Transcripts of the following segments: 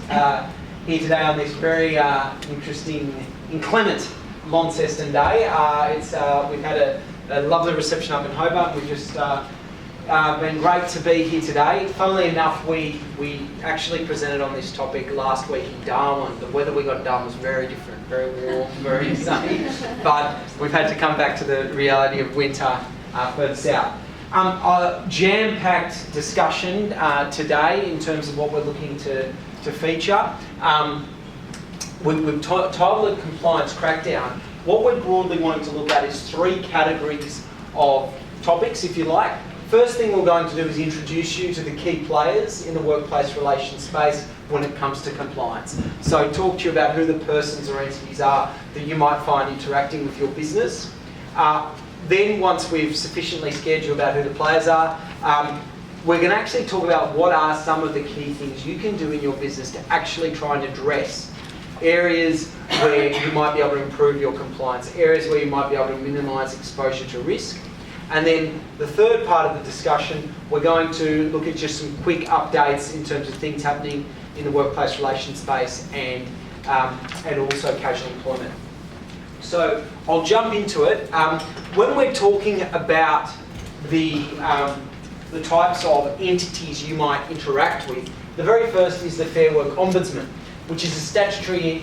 here today on this very interesting, inclement Launceston day. We've had a lovely reception up in Hobart. We've just been great to be here today. Funnily enough, we actually presented on this topic last week in Darwin. The weather we got in Darwin was very different, very warm, very sunny. But we've had to come back to the reality of winter further south. A jam-packed discussion today in terms of what we're looking to feature. We've titled it Compliance Crackdown. What we're broadly wanting to look at is three categories of topics, if you like. First thing we're going to do is introduce you to the key players in the workplace relations space when it comes to compliance. So talk to you about who the persons or entities are that you might find interacting with your business. Then once we've sufficiently scared you about who the players are, we're going to actually talk about what are some of the key things you can do in your business to actually try and address areas where you might be able to improve your compliance, areas where you might be able to minimise exposure to risk. And then the third part of the discussion, we're going to look at just some quick updates in terms of things happening in the workplace relations space and also casual employment. So I'll jump into it. When we're talking about the types of entities you might interact with, the very first is the Fair Work Ombudsman, which is a statutory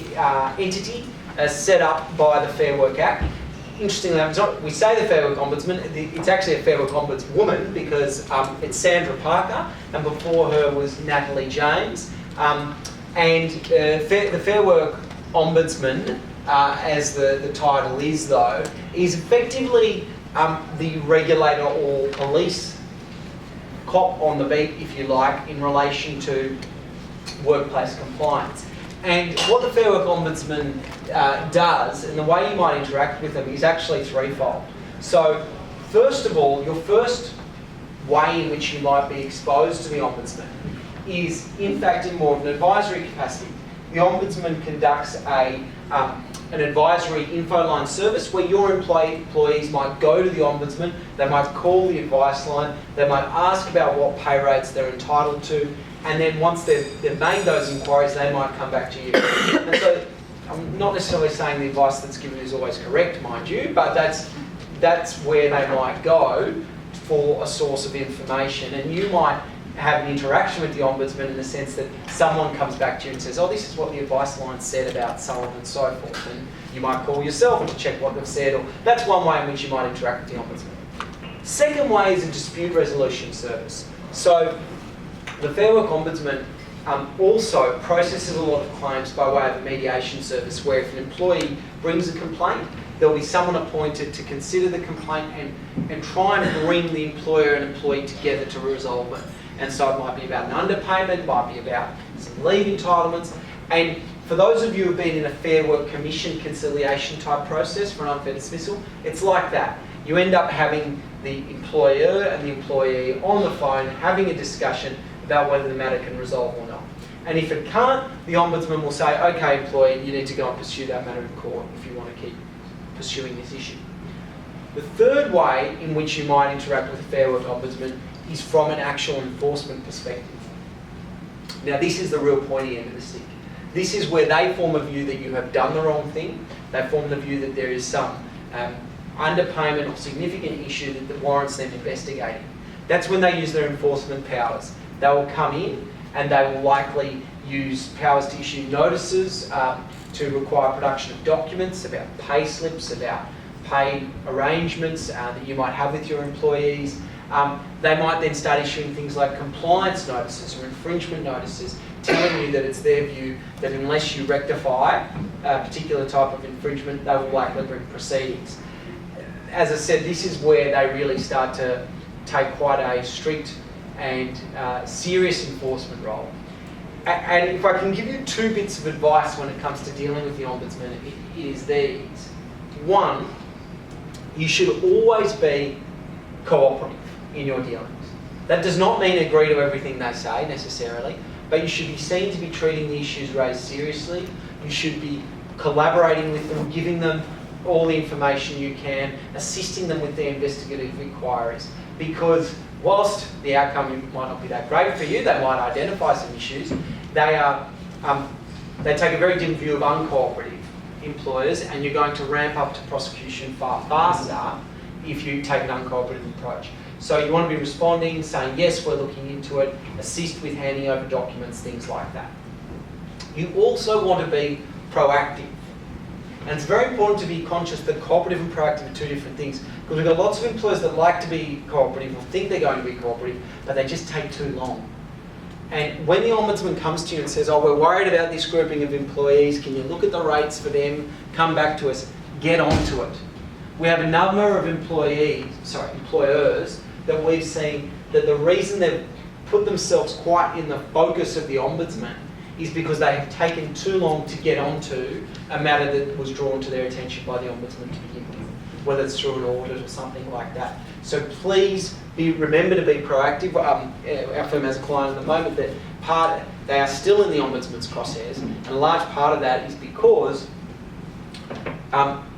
entity set up by the Fair Work Act. Interestingly, we say the Fair Work Ombudsman, it's actually a Fair Work Ombudswoman because it's Sandra Parker, and before her was Natalie James. The Fair Work Ombudsman, as the title is though, is effectively the regulator or police cop on the beat, if you like, in relation to workplace compliance. And what the Fair Work Ombudsman does, and the way you might interact with them, is actually threefold. So, first of all, your first way in which you might be exposed to the Ombudsman is, in fact, in more of an advisory capacity. The Ombudsman conducts an advisory info line service where your employees might go to the Ombudsman, they might call the advice line, they might ask about what pay rates they're entitled to, and then once they've made those inquiries, they might come back to you. And so I'm not necessarily saying the advice that's given is always correct, mind you, but that's where they might go for a source of information. And you might have an interaction with the Ombudsman in the sense that someone comes back to you and says, oh, this is what the advice line said about so on and so forth. And you might call yourself to check what they've said. Or that's one way in which you might interact with the Ombudsman. Second way is a dispute resolution service. So the Fair Work Ombudsman also processes a lot of claims by way of a mediation service where if an employee brings a complaint, there'll be someone appointed to consider the complaint and try and bring the employer and employee together to resolve it. And so it might be about an underpayment, it might be about some leave entitlements. And for those of you who have been in a Fair Work Commission conciliation type process for an unfair dismissal, it's like that. You end up having the employer and the employee on the phone having a discussion about whether the matter can resolve or not. And if it can't, the Ombudsman will say, okay, employee, you need to go and pursue that matter in court if you want to keep pursuing this issue. The third way in which you might interact with the Fair Work Ombudsman is from an actual enforcement perspective. Now this is the real pointy end of the stick. This is where they form a view that you have done the wrong thing. They form the view that there is some underpayment or significant issue that warrants them investigating. That's when they use their enforcement powers. They will come in and they will likely use powers to issue notices to require production of documents about pay slips, about pay arrangements that you might have with your employees. They might then start issuing things like compliance notices or infringement notices, telling you that it's their view that unless you rectify a particular type of infringement, they will likely bring proceedings. As I said, this is where they really start to take quite a strict and serious enforcement role. And if I can give you two bits of advice when it comes to dealing with the Ombudsman, it is these. One, you should always be cooperative in your dealings. That does not mean agree to everything they say necessarily, but you should be seen to be treating the issues raised seriously. You should be collaborating with them, giving them all the information you can, assisting them with their investigative inquiries. Because whilst the outcome might not be that great for you, they might identify some issues, they are they take a very dim view of uncooperative employers, and you're going to ramp up to prosecution far faster if you take an uncooperative approach. So you want to be responding, saying, yes, we're looking into it, assist with handing over documents, things like that. You also want to be proactive. And it's very important to be conscious that cooperative and proactive are two different things, because we've got lots of employers that like to be cooperative or think they're going to be cooperative, but they just take too long. And when the Ombudsman comes to you and says, oh, we're worried about this grouping of employees, can you look at the rates for them, come back to us, get onto it. We have a number of employers that we've seen that the reason they've put themselves quite in the focus of the Ombudsman is because they have taken too long to get onto a matter that was drawn to their attention by the Ombudsman to begin with, whether it's through an audit or something like that. So please remember to be proactive. Our firm has a client at the moment that they are still in the Ombudsman's crosshairs, and a large part of that is because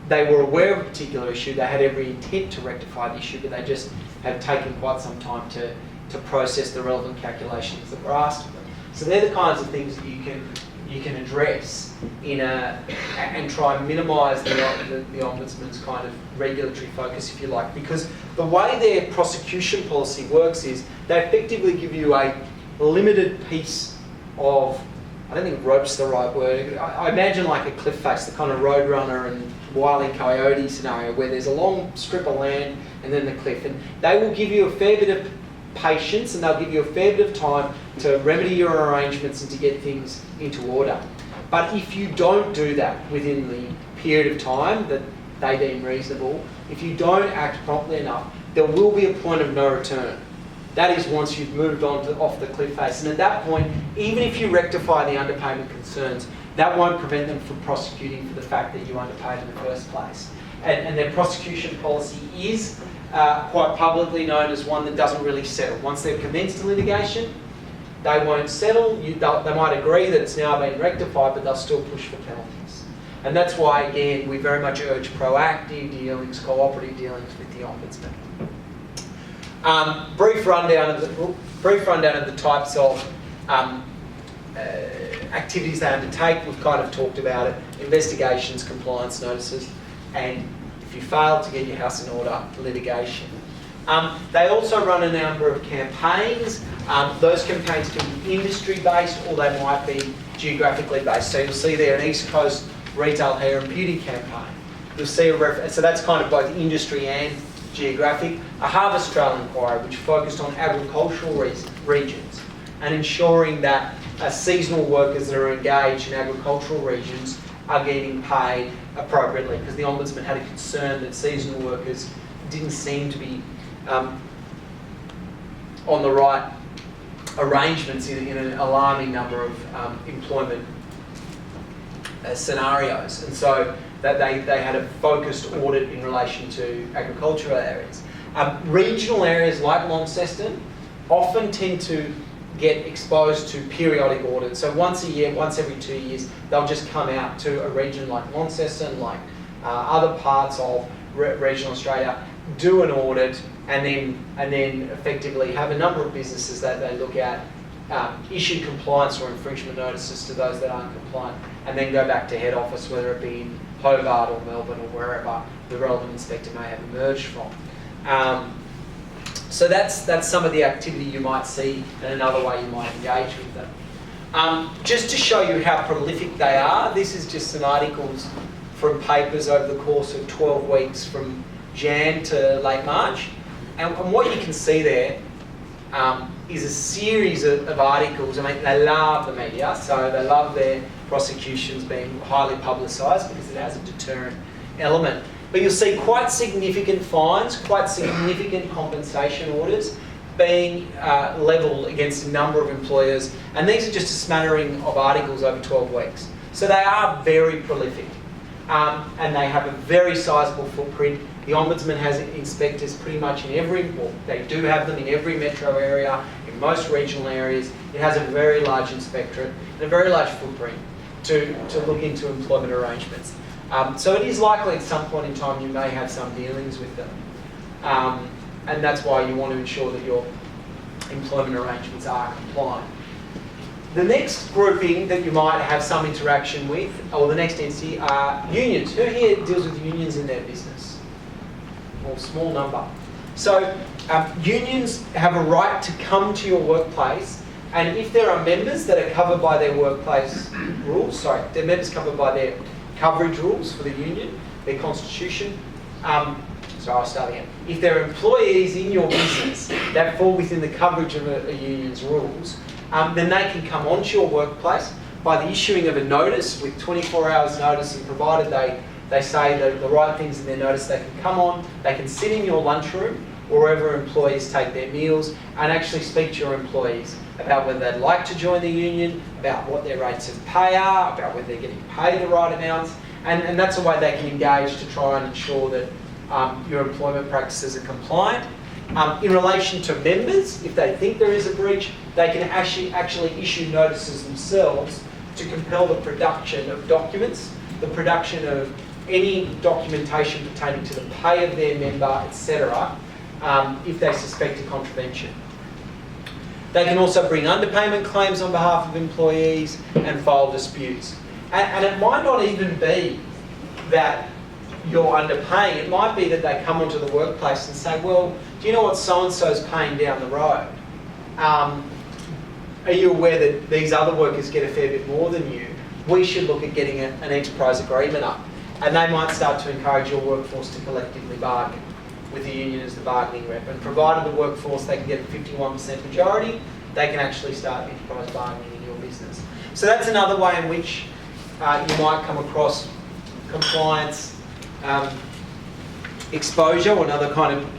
they were aware of a particular issue, they had every intent to rectify the issue, but they just have taken quite some time to process the relevant calculations that were asked of them. So they're the kinds of things that you can address and try and minimise the Ombudsman's kind of regulatory focus, if you like, because the way their prosecution policy works is they effectively give you a limited piece of, I don't think rope's the right word, I imagine like a cliff face, the kind of Roadrunner and Wile E. Coyote scenario where there's a long strip of land and then the cliff, and they will give you a fair bit of patience and they'll give you a fair bit of time to remedy your arrangements and to get things into order. But if you don't do that within the period of time that they deem reasonable, if you don't act promptly enough, there will be a point of no return. That is once you've moved on off the cliff face. And at that point, even if you rectify the underpayment concerns, that won't prevent them from prosecuting for the fact that you underpaid in the first place. And their prosecution policy is quite publicly known as one that doesn't really settle. Once they've commenced a litigation, they won't settle. They might agree that it's now been rectified, but they'll still push for penalties. And that's why, again, we very much urge proactive dealings, cooperative dealings with the Ombudsman. Brief rundown of the types of activities they undertake. We've kind of talked about it: investigations, compliance notices, and if you fail to get your house in order, litigation. They also run a number of campaigns. Those campaigns can be industry-based or they might be geographically based. So you'll see there an East Coast retail hair and beauty campaign. You'll see a reference, so that's kind of both industry and geographic. A harvest trail inquiry which focused on agricultural regions and ensuring that seasonal workers that are engaged in agricultural regions are getting paid appropriately, because the Ombudsman had a concern that seasonal workers didn't seem to be on the right arrangements in an alarming number of employment scenarios, and so that they had a focused audit in relation to agricultural areas. Regional areas like Launceston often tend to get exposed to periodic audits. So once a year, once every 2 years, they'll just come out to a region like Launceston, like other parts of regional Australia, do an audit, and then effectively have a number of businesses that they look at, issue compliance or infringement notices to those that aren't compliant, and then go back to head office, whether it be in Hobart or Melbourne or wherever the relevant inspector may have emerged from. So that's some of the activity you might see, and another way you might engage with them. Just to show you how prolific they are, this is just some articles from papers over the course of 12 weeks from Jan to late March. And what you can see there is a series of articles. I mean, they love the media, so they love their prosecutions being highly publicised because it has a deterrent element. But you'll see quite significant fines, quite significant compensation orders being levelled against a number of employers. And these are just a smattering of articles over 12 weeks. So they are very prolific. And they have a very sizable footprint. The Ombudsman has inspectors pretty much in well, they do have them in every metro area, in most regional areas. It has a very large inspectorate and a very large footprint to look into employment arrangements. So it is likely at some point in time you may have some dealings with them. And that's why you want to ensure that your employment arrangements are compliant. The next grouping that you might have some interaction with, or the next entity, are unions. Who here deals with unions in their business? Or small number. So unions have a right to come to your workplace, and if there are members that are covered by their workplace rules, they're members covered by their coverage rules for the union, their constitution. I'll start again. If there are employees in your business that fall within the coverage of a union's rules, then they can come onto your workplace by the issuing of a notice with 24 hours notice, and provided they say the right things in their notice, they can come on, they can sit in your lunchroom or wherever employees take their meals and actually speak to your employees about whether they'd like to join the union, about what their rates of pay are, about whether they're getting paid the right amounts, and that's a way they can engage to try and ensure that your employment practices are compliant. In relation to members, if they think there is a breach, they can actually issue notices themselves to compel the production of documents, the production of any documentation pertaining to the pay of their member, etc., if they suspect a contravention. They can also bring underpayment claims on behalf of employees and file disputes. And it might not even be that you're underpaying. It might be that they come onto the workplace and say, well, do you know what so-and-so's paying down the road? Are you aware that these other workers get a fair bit more than you? We should look at getting an enterprise agreement up. And they might start to encourage your workforce to collectively bargain with the union as the bargaining rep. And provided the workforce, they can get a 51% majority, they can actually start enterprise bargaining in your business. So that's another way in which you might come across compliance exposure, or another kind of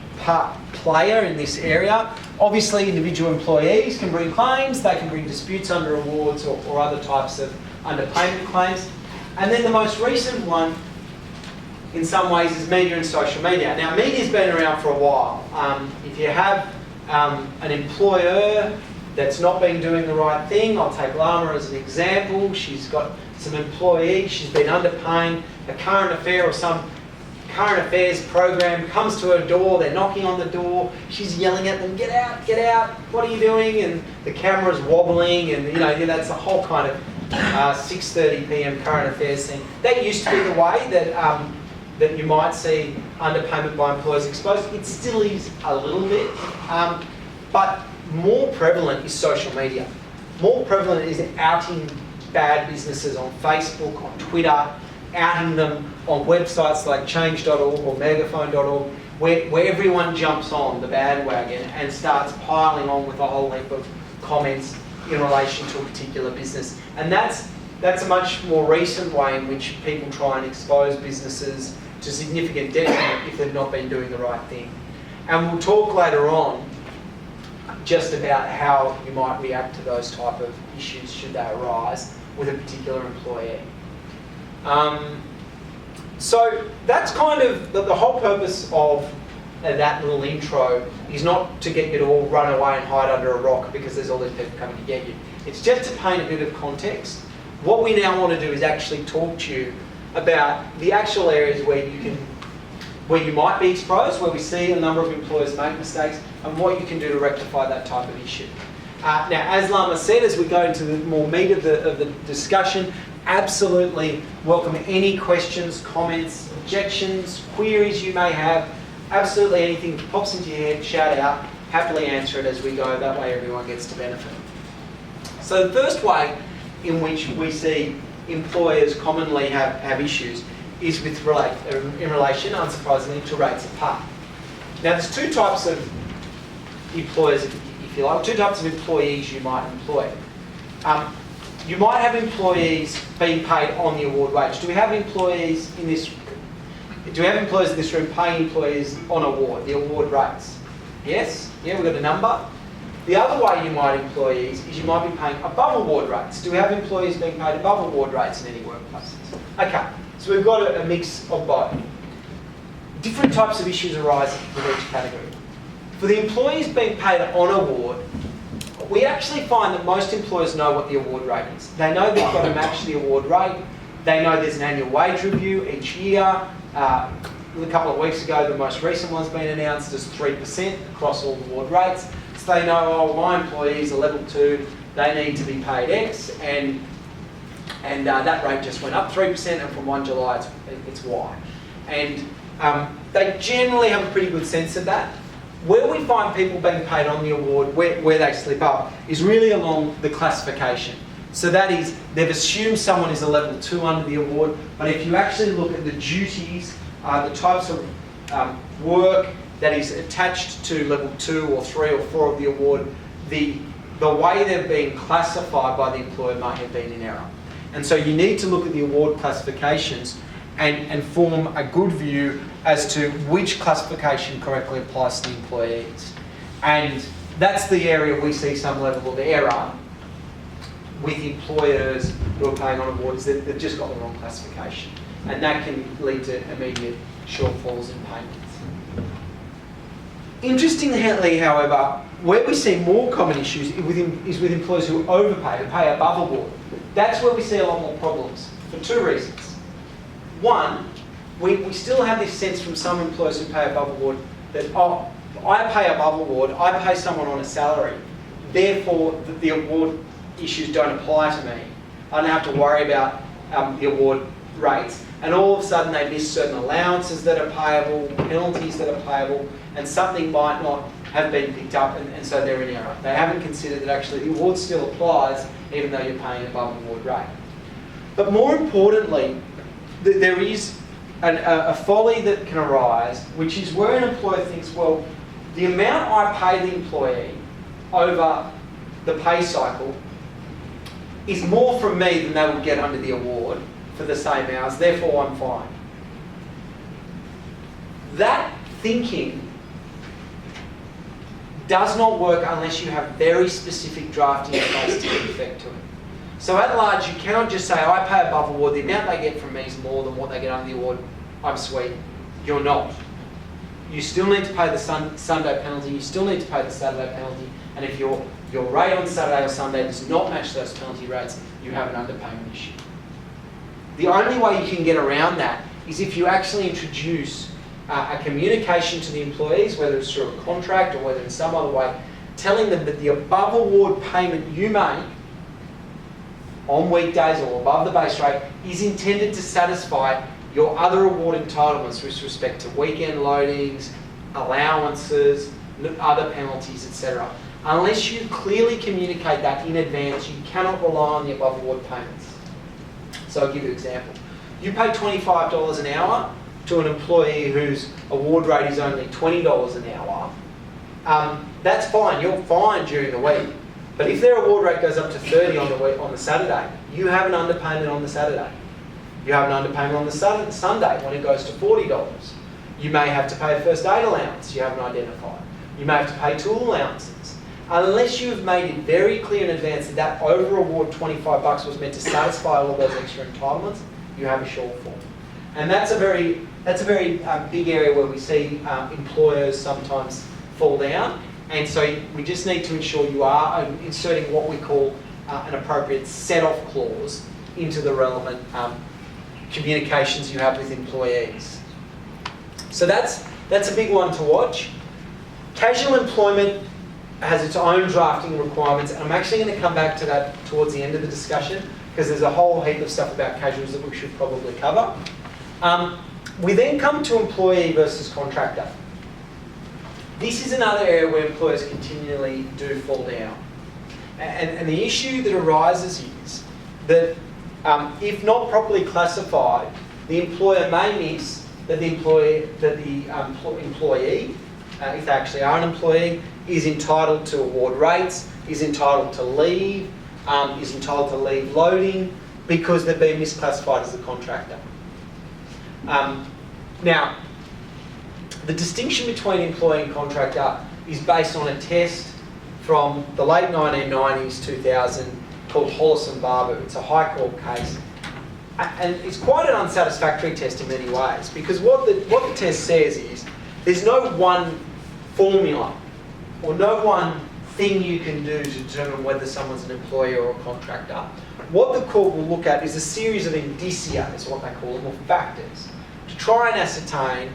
player in this area. Obviously, individual employees can bring claims, they can bring disputes under awards or other types of underpayment claims. And then the most recent one, in some ways, is media and social media. Now, media's been around for a while. If you have an employer that's not been doing the right thing, I'll take Lama as an example. She's got some employees, she's been underpaying, a current affair or some current affairs program comes to her door, they're knocking on the door, she's yelling at them, get out, what are you doing? And the camera's wobbling, and that's the whole kind of 6:30 p.m. current affairs thing. That used to be the way that you might see underpayment by employers exposed. It still is a little bit, but more prevalent is social media. More prevalent is outing bad businesses on Facebook, on Twitter, outing them on websites like change.org or megaphone.org, where everyone jumps on the bandwagon and starts piling on with a whole heap of comments in relation to a particular business. And that's a much more recent way in which people try and expose businesses to significant detriment if they've not been doing the right thing. And we'll talk later on just about how you might react to those type of issues should they arise with a particular employee. So that's kind of the whole purpose of that little intro is not to get you to all run away and hide under a rock because there's all these people coming to get you. It's just to paint a bit of context. What we now want to do is actually talk to you about the actual areas where you might be exposed, where we see a number of employers make mistakes, and what you can do to rectify that type of issue. Now, as Lama said, as we go into the more meat of the discussion, absolutely welcome any questions, comments, objections, queries you may have. Absolutely anything that pops into your head, shout out, happily answer it as we go. That way everyone gets to benefit. So the first way in which we see employers commonly have issues is with in relation, unsurprisingly, to rates of pay. Now there's two types of employers, if you like, two types of employees you might employ. You might have employees being paid on the award wage. Do we have employees in this room paying employees on award, the award rates? Yes? Yeah, we've got a number. The other way you might employees is you might be paying above award rates. Do we have employees being paid above award rates in any workplaces? Okay, so we've got a mix of both. Different types of issues arise with each category. For the employees being paid on award, we actually find that most employers know what the award rate is. They know they've got to match the award rate. They know there's an annual wage review each year. A couple of weeks ago, the most recent one's been announced as 3% across all award rates. So they know, oh, my employees are level 2, they need to be paid X, and that rate just went up 3%, and from 1 July it's Y. And they generally have a pretty good sense of that. Where we find people being paid on the award, where they slip up, is really along the classification. So that is, they've assumed someone is a level 2 under the award, but if you actually look at the duties, the types of work that is attached to level 2 or 3 or 4 of the award, the way they're being classified by the employer may have been in error. And so you need to look at the award classifications and form a good view as to which classification correctly applies to the employees. And that's the area we see some level of error with employers who are paying on awards, that they've just got the wrong classification. And that can lead to immediate shortfalls in payments. Interestingly, however, where we see more common issues is with employers who overpay, who pay above award. That's where we see a lot more problems, for 2 reasons. One, we still have this sense from some employers who pay above award that, oh, I pay above award, I pay someone on a salary, therefore the award issues don't apply to me. I don't have to worry about the award rates. And all of a sudden they miss certain allowances that are payable, penalties that are payable, and something might not have been picked up, and so they're in error. They haven't considered that actually the award still applies even though you're paying above award rate. But more importantly, there is a folly that can arise, which is where an employer thinks, well, the amount I pay the employee over the pay cycle is more from me than they will get under the award for the same hours, therefore I'm fine. That thinking does not work unless you have very specific drafting in place to give effect to it. So at large, you cannot just say, I pay above award, the amount they get from me is more than what they get under the award, I'm sweet. You're not. You still need to pay the Sunday penalty, you still need to pay the Saturday penalty, and if your rate on Saturday or Sunday does not match those penalty rates, you have an underpayment issue. The only way you can get around that is if you actually introduce a communication to the employees, whether it's through a contract or whether in some other way, telling them that the above award payment you make on weekdays or above the base rate is intended to satisfy your other award entitlements with respect to weekend loadings, allowances, other penalties, etc. Unless you clearly communicate that in advance, you cannot rely on the above award payments. So I'll give you an example. You pay $25 an hour to an employee whose award rate is only $20 an hour. That's fine, you're fine during the week. But if their award rate goes up to $30 on the Saturday, you have an underpayment on the Saturday. You have an underpayment on the Sunday when it goes to $40. You may have to pay a first aid allowance you haven't identified. You may have to pay tool allowances. Unless you've made it very clear in advance that that over-award $25 was meant to satisfy all of those extra entitlements, you have a shortfall. And that's a very big area where we see employers sometimes fall down. And so we just need to ensure you are inserting what we call an appropriate set-off clause into the relevant communications you have with employees. So that's a big one to watch. Casual employment has its own drafting requirements, and I'm actually going to come back to that towards the end of the discussion because there's a whole heap of stuff about casuals that we should probably cover. We then come to employee versus contractor. This is another area where employers continually do fall down. And the issue that arises is that if not properly classified, the employer may miss that the employee, if they actually are an employee, is entitled to award rates, is entitled to leave, is entitled to leave loading because they've been misclassified as a contractor. Now, the distinction between employee and contractor is based on a test from the late 1990s, 2000, called Hollis and Barber. It's a High Court case. And it's quite an unsatisfactory test in many ways because what the test says is there's no one formula or no one thing you can do to determine whether someone's an employee or a contractor. What the court will look at is a series of indicia, is what they call them, or factors, to try and ascertain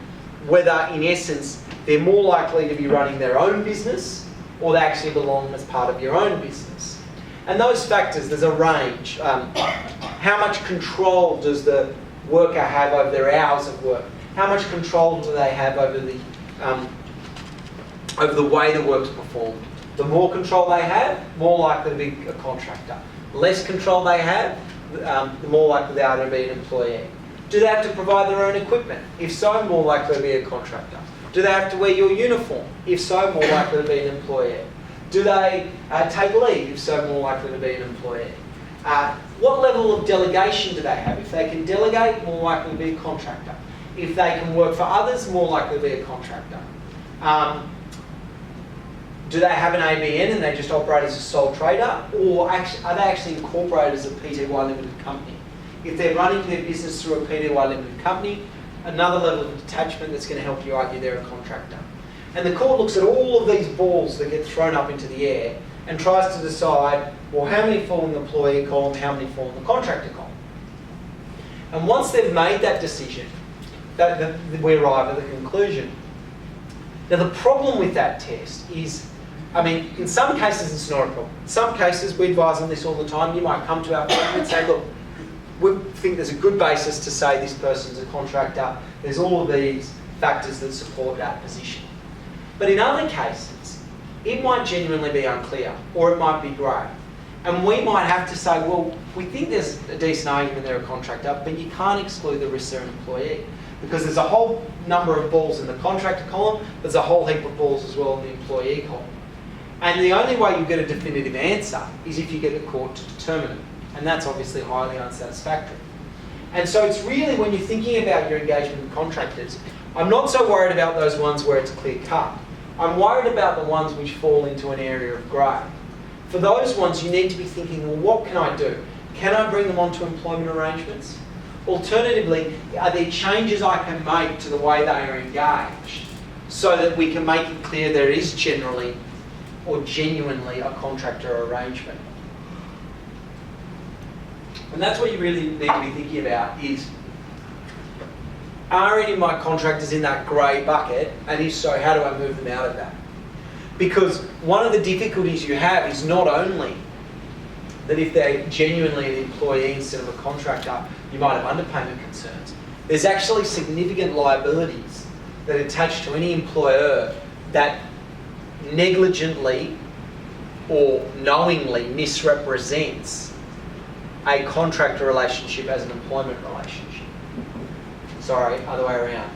whether, in essence, they're more likely to be running their own business or they actually belong as part of your own business. And those factors, there's a range. How much control does the worker have over their hours of work? How much control do they have over the way the work's performed? The more control they have, more likely to be a contractor. Less control they have, the more likely they are to be an employee. Do they have to provide their own equipment? If so, more likely to be a contractor. Do they have to wear your uniform? If so, more likely to be an employee. Do they take leave? If so, more likely to be an employee. What level of delegation do they have? If they can delegate, more likely to be a contractor. If they can work for others, more likely to be a contractor. Do they have an ABN and they just operate as a sole trader? Or are they actually incorporated as a PTY limited company? If they're running their business through a PTY limited company, another level of detachment that's going to help you argue they're a contractor. And the court looks at all of these balls that get thrown up into the air and tries to decide, well, how many fall in the employee column, how many fall in the contractor column. And once they've made that decision, we arrive at the conclusion. Now, the problem with that test is, I mean, in some cases it's not a problem. In some cases, we advise on this all the time. You might come to our court and say, look, we think there's a good basis to say this person's a contractor. There's all of these factors that support that position. But in other cases, it might genuinely be unclear, or it might be grey. And we might have to say, well, we think there's a decent argument they're a contractor, but you can't exclude the risk they're an employee. Because there's a whole number of balls in the contractor column, there's a whole heap of balls as well in the employee column. And the only way you get a definitive answer is if you get the court to determine it. And that's obviously highly unsatisfactory. And so it's really, when you're thinking about your engagement with contractors, I'm not so worried about those ones where it's clear cut. I'm worried about the ones which fall into an area of grey. For those ones, you need to be thinking, well, what can I do? Can I bring them onto employment arrangements? Alternatively, are there changes I can make to the way they are engaged so that we can make it clear there is generally or genuinely a contractor arrangement? And that's what you really need to be thinking about is, are any of my contractors in that grey bucket? And if so, how do I move them out of that? Because one of the difficulties you have is not only that if they're genuinely an employee instead of a contractor, you might have underpayment concerns. There's actually significant liabilities that attach to any employer that negligently or knowingly misrepresents a contractor relationship as an employment relationship. Sorry, other way around.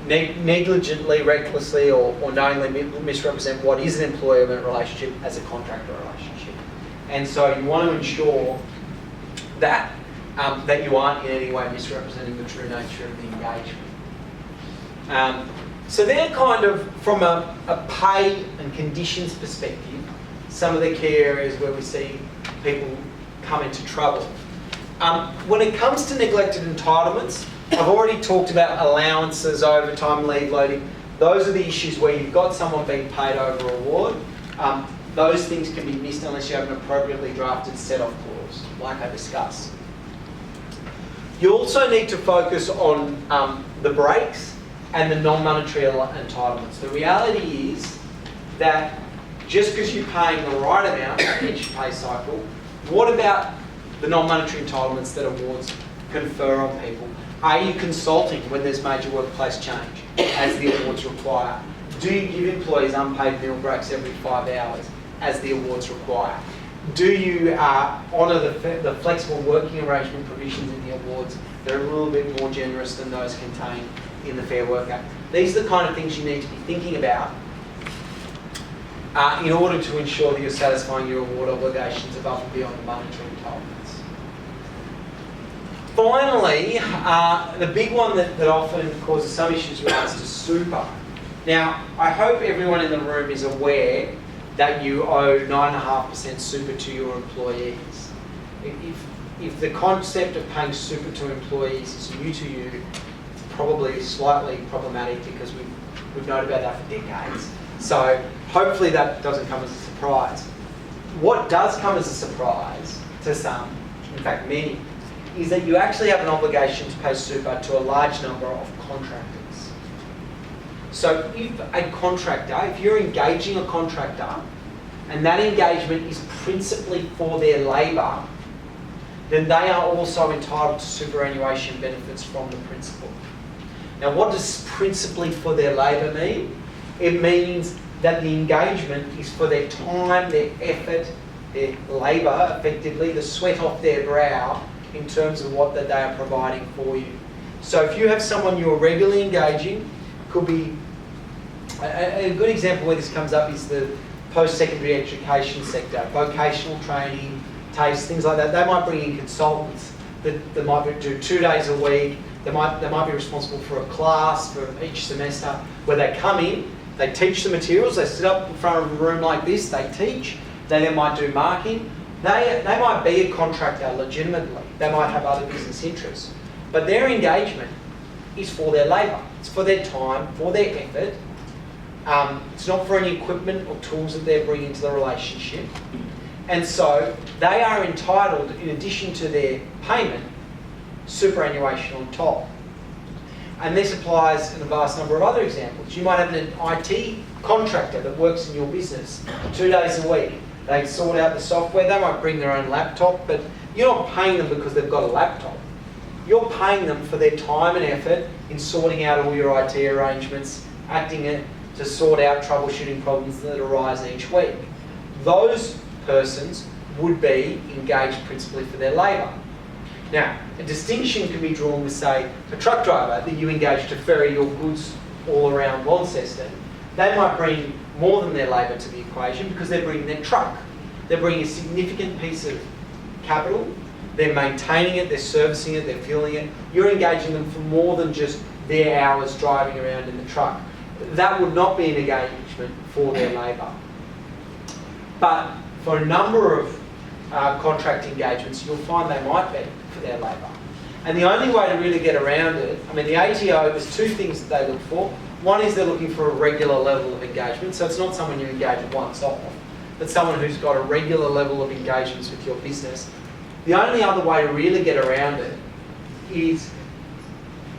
Negligently, recklessly, or knowingly misrepresent what is an employment relationship as a contractor relationship. And so you want to ensure that that you aren't in any way misrepresenting the true nature of the engagement. So they're kind of, from a pay and conditions perspective, some of the key areas where we see people come into trouble. When it comes to neglected entitlements, I've already talked about allowances, overtime, leave loading. Those are the issues where you've got someone being paid over award. Those things can be missed unless you have an appropriately drafted set-off clause, like I discussed. You also need to focus on the breaks and the non-monetary entitlements. The reality is that just because you're paying the right amount each pay cycle, what about the non-monetary entitlements that awards confer on people? Are you consulting when there's major workplace change, as the awards require? Do you give employees unpaid meal breaks every 5 hours, as the awards require? Do you honour the flexible working arrangement provisions in the awards that are a little bit more generous than those contained in the Fair Work Act? These are the kind of things you need to be thinking about in order to ensure that you're satisfying your award obligations above and beyond the monetary entitlements. Finally, the big one that often causes some issues relates to super. Now, I hope everyone in the room is aware that you owe 9.5% super to your employees. If the concept of paying super to employees is new to you, it's probably slightly problematic because we've known about that for decades. So hopefully that doesn't come as a surprise. What does come as a surprise to some, in fact many, is that you actually have an obligation to pay super to a large number of contractors. So if a contractor, if you're engaging a contractor and that engagement is principally for their labour, then they are also entitled to superannuation benefits from the principal. Now, what does principally for their labour mean? It means that the engagement is for their time, their effort, their labour, effectively, the sweat off their brow in terms of what that they are providing for you. So if you have someone you're regularly engaging, could be, a good example where this comes up is the post-secondary education sector, vocational training, TAFEs, things like that. They might bring in consultants that might do 2 days a week. They might be responsible for a class for each semester where they come in, they teach the materials, they sit up in front of a room like this, they teach, they then might do marking. They might be a contractor legitimately, they might have other business interests, but their engagement is for their labour, it's for their time, for their effort. It's not for any equipment or tools that they're bringing to the relationship. And so they are entitled, in addition to their payment, superannuation on top. And this applies in a vast number of other examples. You might have an IT contractor that works in your business 2 days a week. They sort out the software, they might bring their own laptop, but you're not paying them because they've got a laptop. You're paying them for their time and effort in sorting out all your IT arrangements, acting to sort out troubleshooting problems that arise each week. Those persons would be engaged principally for their labour. Now, a distinction can be drawn with, say, a truck driver that you engage to ferry your goods all around Launceston. They might bring more than their labour to the equation because they're bringing their truck. They're bringing a significant piece of capital, they're maintaining it, they're servicing it, they're fueling it. You're engaging them for more than just their hours driving around in the truck. That would not be an engagement for their labour. But for a number of contract engagements, you'll find they might be for their labour. And the only way to really get around it, I mean, the ATO, there's two things that they look for. One is they're looking for a regular level of engagement, so it's not someone you engage once off, but someone who's got a regular level of engagements with your business. The only other way to really get around it is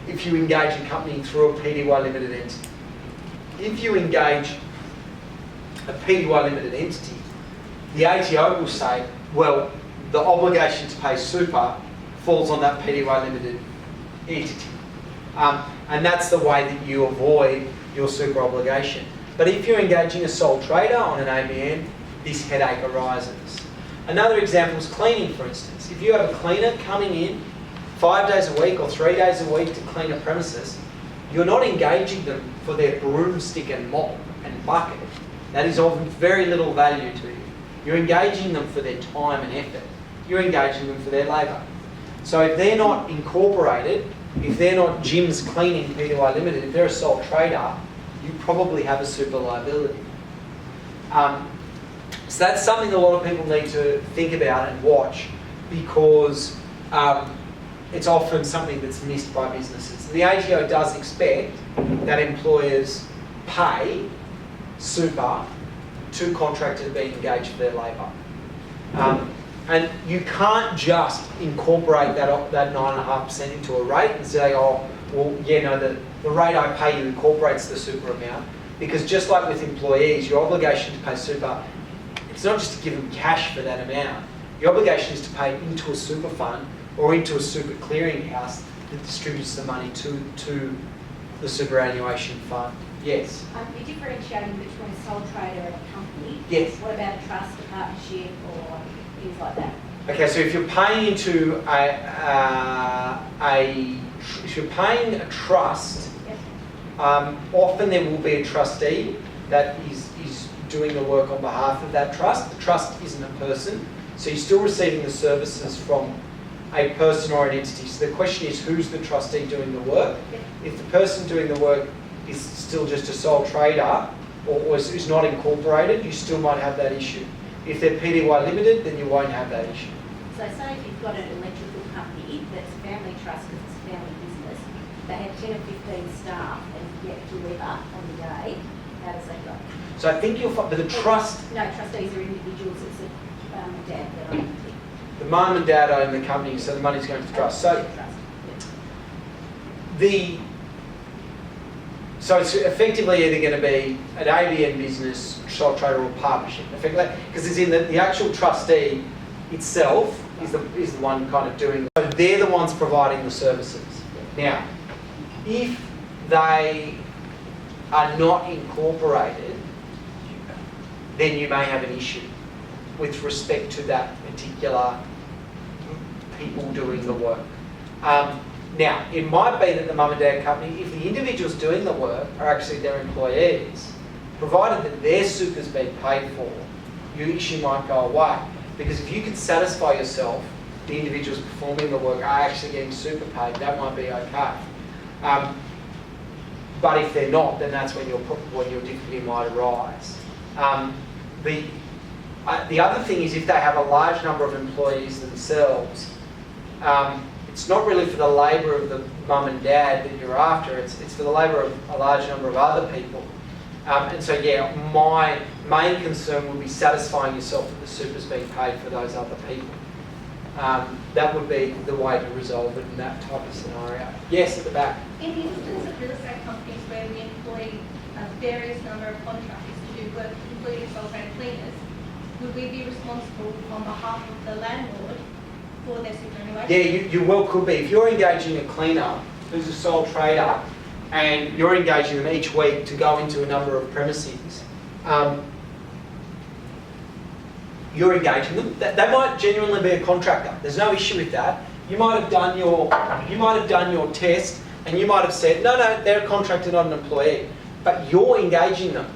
if you engage a company through a PDY limited entity. If you engage a PDY limited entity, the ATO will say, well, the obligation to pay super falls on that PDY limited entity. And that's the way that you avoid your super obligation. But if you're engaging a sole trader on an ABN, this headache arises. Another example is cleaning, for instance. If you have a cleaner coming in 5 days a week or 3 days a week to clean a premises, you're not engaging them for their broomstick and mop and bucket. That is of very little value to you. You're engaging them for their time and effort. You're engaging them for their labour. So if they're not incorporated, if they're not Jim's Cleaning Pty Limited, if they're a sole trader, you probably have a super liability. So that's something a lot of people need to think about and watch, because it's often something that's missed by businesses. The ATO does expect that employers pay super to contractors being engaged for their labour. And you can't just incorporate that 9.5% into a rate and say, oh, well, yeah, no, the rate I pay you incorporates the super amount. Because just like with employees, your obligation to pay super, it's not just to give them cash for that amount. Your obligation is to pay into a super fund or into a super clearing house that distributes the money to the superannuation fund. Yes? You're differentiating between a sole trader and a company. Yes. What about a trust, a partnership, or things like that? Okay, so if you're paying into if you're paying a trust, Yep. Often there will be a trustee that is doing the work on behalf of that trust. The trust isn't a person, so you're still receiving the services from a person or an entity. So the question is, who's the trustee doing the work? Yep. If the person doing the work is still just a sole trader or is not incorporated, you still might have that issue. If they're PDY limited, then you won't have that issue. So say if you've got an electrical company that's a family trust because it's a family business, they have 10 or 15 staff and yet deliver on the day, how does that go? So I think you'll find, but the trust, No, trustees are individuals, it's a dad that owns it. the mum and dad own the company, so the money's going to the trust. So Trust, yeah. So it's effectively either going to be an ABN business, sole trader, or partnership. Effectively, because it's in the actual trustee itself is the one kind of doing. So they're the ones providing the services. Now, if they are not incorporated, then you may have an issue with respect to that particular people doing the work. Now, it might be that the mum and dad company, if the individuals doing the work are actually their employees, provided that their super's been paid for, your issue might go away. Because if you can satisfy yourself, the individuals performing the work are actually getting super paid, that might be okay. But if they're not, then that's when your difficulty might arise. The other thing is if they have a large number of employees themselves, it's not really for the labour of the mum and dad that you're after, it's for the labour of a large number of other people. And so yeah, my main concern would be satisfying yourself that the super's being paid for those other people. That would be the way to resolve it in that type of scenario. Yes, at the back. In the instance of real estate companies where we employ a various number of contractors to do work, including sole trader cleaners, would we be responsible on behalf of the landlord for their superannuation? Yeah, you well could be. If you're engaging a cleaner who's a sole trader and you're engaging them each week to go into a number of premises, you're engaging them. That might genuinely be a contractor. There's no issue with that. You might have done your test and you might have said, no, they're a contractor, not an employee. But you're engaging them.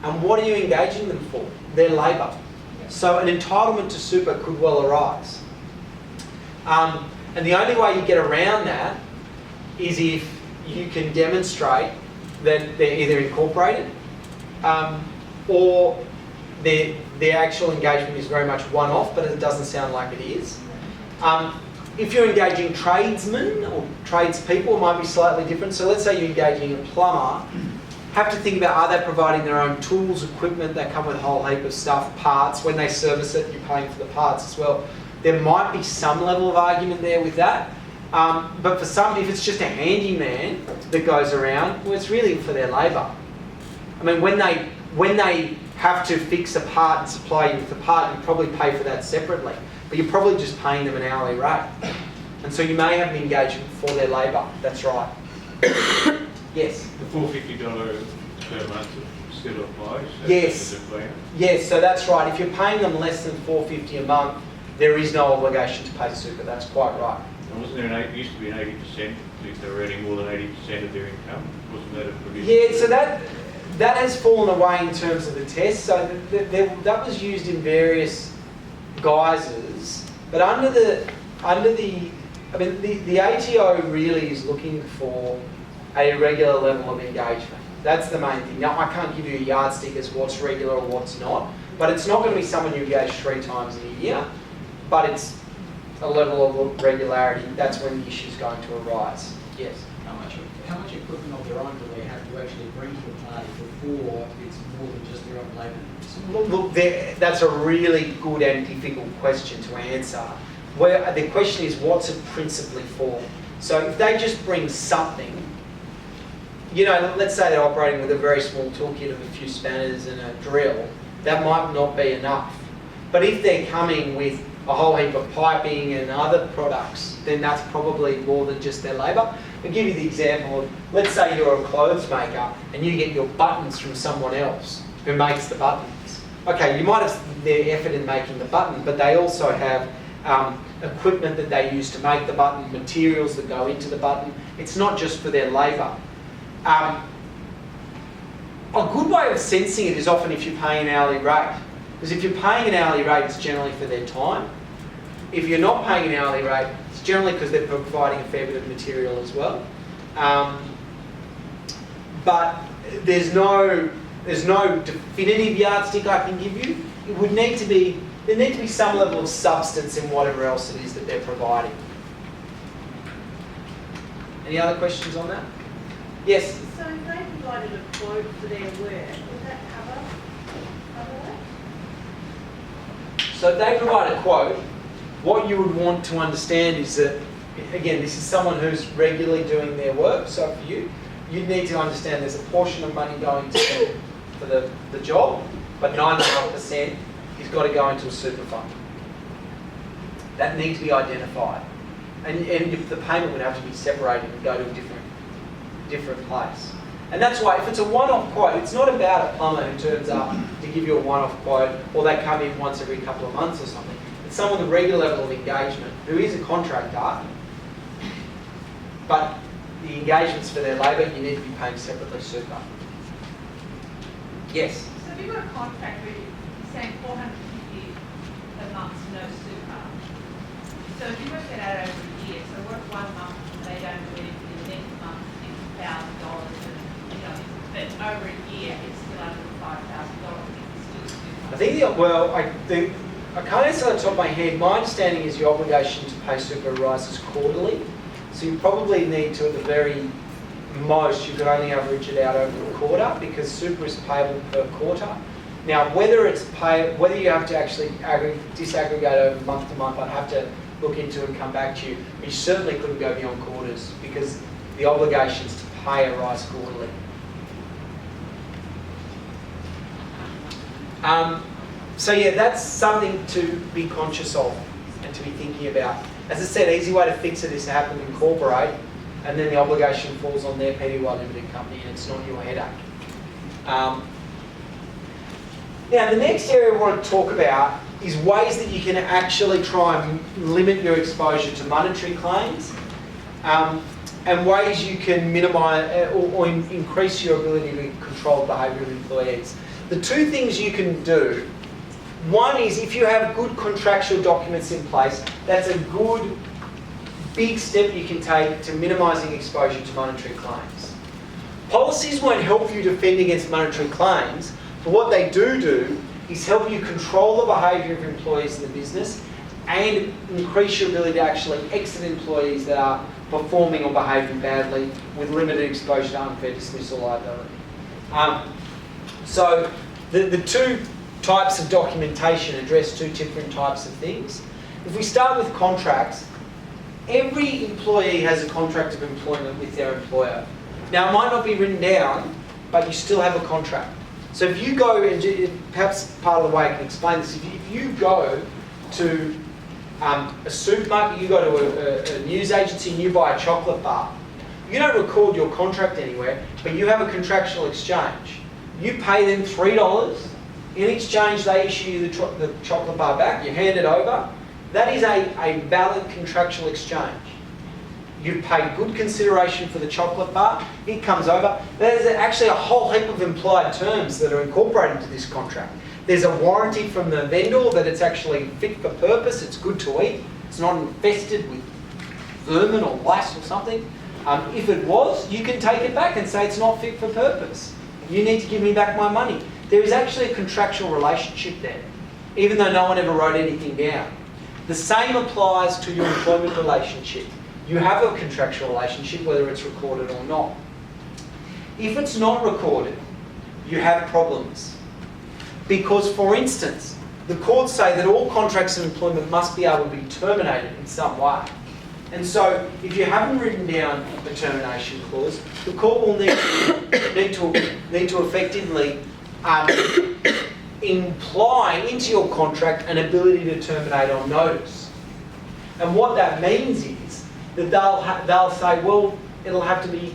And what are you engaging them for? Their labour. So an entitlement to super could well arise. And the only way you get around that is if you can demonstrate that they're either incorporated or their actual engagement is very much one-off, but it doesn't sound like it is. If you're engaging tradesmen or tradespeople, it might be slightly different. So let's say you're engaging a plumber. Have to think about, are they providing their own tools, equipment, they come with a whole heap of stuff, parts. When they service it, you're paying for the parts as well. There might be some level of argument there with that. But for some, if it's just a handyman that goes around, well, it's really for their labour. I mean, when they have to fix a part and supply you with the part, you probably pay for that separately. But you're probably just paying them an hourly rate. And so you may have an engagement for their labour. That's right. Yes? The $450 per month still applies? Yes. Yes, so that's right. If you're paying them less than $450 a month, there is no obligation to pay super. That's quite right. And wasn't there used to be an 80% if they were earning more than 80% of their income? Wasn't that a provision? Yeah, so that has fallen away in terms of the test. So that was used in various guises, but under the ATO really is looking for a regular level of engagement. That's the main thing. Now, I can't give you a yardstick as what's regular or what's not, but it's not going to be someone you engage 3 times in a year, but it's a level of regularity. That's when the issue is going to arise. Yes? How much equipment of their own do they have to actually bring to a party before it's more than just their own labour? Look, that's a really good and difficult question to answer. Where the question is, what's it principally for? So if they just bring something, you know, let's say they're operating with a very small toolkit of a few spanners and a drill, that might not be enough. But if they're coming with a whole heap of piping and other products, then that's probably more than just their labour. I'll give you the example of, let's say you're a clothes maker and you get your buttons from someone else who makes the buttons. Okay, you might have their effort in making the button, but they also have equipment that they use to make the button, materials that go into the button. It's not just for their labour. A good way of sensing it is often if you're paying an hourly rate. Because if you're paying an hourly rate, it's generally for their time. If you're not paying an hourly rate, it's generally because they're providing a fair bit of material as well. But there's no definitive yardstick I can give you. It would need to be, there needs to be some level of substance in whatever else it is that they're providing. Any other questions on that? Yes? So if they provided a quote for their work, would that cover that? So if they provide a quote, what you would want to understand is that, again, this is someone who's regularly doing their work. So for you, you need to understand there's a portion of money going to for the job, but 9.5% has got to go into a super fund. That needs to be identified. And the payment would have to be separated and go to a different place. And that's why if it's a one-off quote, it's not about a plumber who turns up to give you a one-off quote, or they come in once every couple of months or something. It's someone with a regular level of engagement who is a contractor, but the engagements for their labour, you need to be paying separately super. Yes? So if you've got a contract where you're saying 450 a month, no super. So if you work that out over a year, so work 1 month, they don't do anything, the next month it's $1,000, and but over a year it's still under $5,000. It's still super. I think I can't answer off the top of my head. My understanding is your obligation to pay super rises quarterly. So you probably need to, at the very most, you could only average it out over a quarter because super is payable per quarter. Now, whether you have to actually disaggregate over month to month, I'd have to look into and come back to you. But you certainly couldn't go beyond quarters because the obligation is to pay a rise quarterly. So yeah, that's something to be conscious of and to be thinking about. As I said, easy way to fix it is to have them incorporate, and then the obligation falls on their PTY limited company and it's not your headache. Now the next area I want to talk about is ways that you can actually try and limit your exposure to monetary claims, and ways you can minimise or increase your ability to control the behaviour of employees. The two things you can do, one is if you have good contractual documents in place, that's a good big step you can take to minimising exposure to monetary claims. Policies won't help you defend against monetary claims, but what they do is help you control the behaviour of employees in the business and increase your ability to actually exit employees that are performing or behaving badly with limited exposure to unfair dismissal liability. So the two types of documentation address two different types of things. If we start with contracts, every employee has a contract of employment with their employer. Now it might not be written down, but you still have a contract. So if you go, and perhaps part of the way I can explain this, if you go to a supermarket, you go to a news agency and you buy a chocolate bar, you don't record your contract anywhere, but you have a contractual exchange. You pay them $3. In exchange, they issue you the chocolate bar back. You hand it over. That is a valid contractual exchange. You've paid good consideration for the chocolate bar. It comes over. There's actually a whole heap of implied terms that are incorporated into this contract. There's a warranty from the vendor that it's actually fit for purpose. It's good to eat. It's not infested with vermin or lice or something. If it was, you can take it back and say it's not fit for purpose. You need to give me back my money. There is actually a contractual relationship there, even though no one ever wrote anything down. The same applies to your employment relationship. You have a contractual relationship, whether it's recorded or not. If it's not recorded, you have problems. Because, for instance, the courts say that all contracts of employment must be able to be terminated in some way. And so, if you haven't written down a termination clause, the court will need to effectively imply into your contract an ability to terminate on notice. And what that means is that they'll say, well, it'll have to be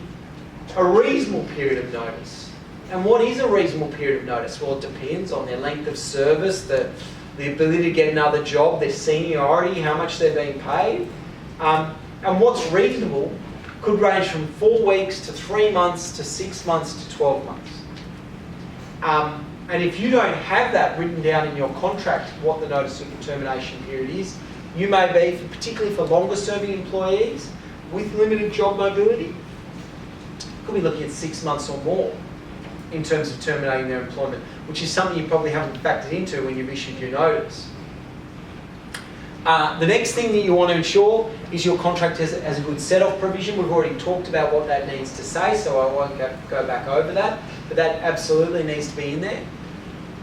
a reasonable period of notice. And what is a reasonable period of notice? Well, it depends on their length of service, the ability to get another job, their seniority, how much they're being paid. And what's reasonable could range from 4 weeks to 3 months to 6 months to 12 months. And if you don't have that written down in your contract, what the notice of termination period is, you may be, particularly for longer serving employees with limited job mobility, could be looking at 6 months or more in terms of terminating their employment, which is something you probably haven't factored into when you've issued your notice. The next thing that you want to ensure is your contract has a good set-off provision. We've already talked about what that needs to say, so I won't go back over that, but that absolutely needs to be in there.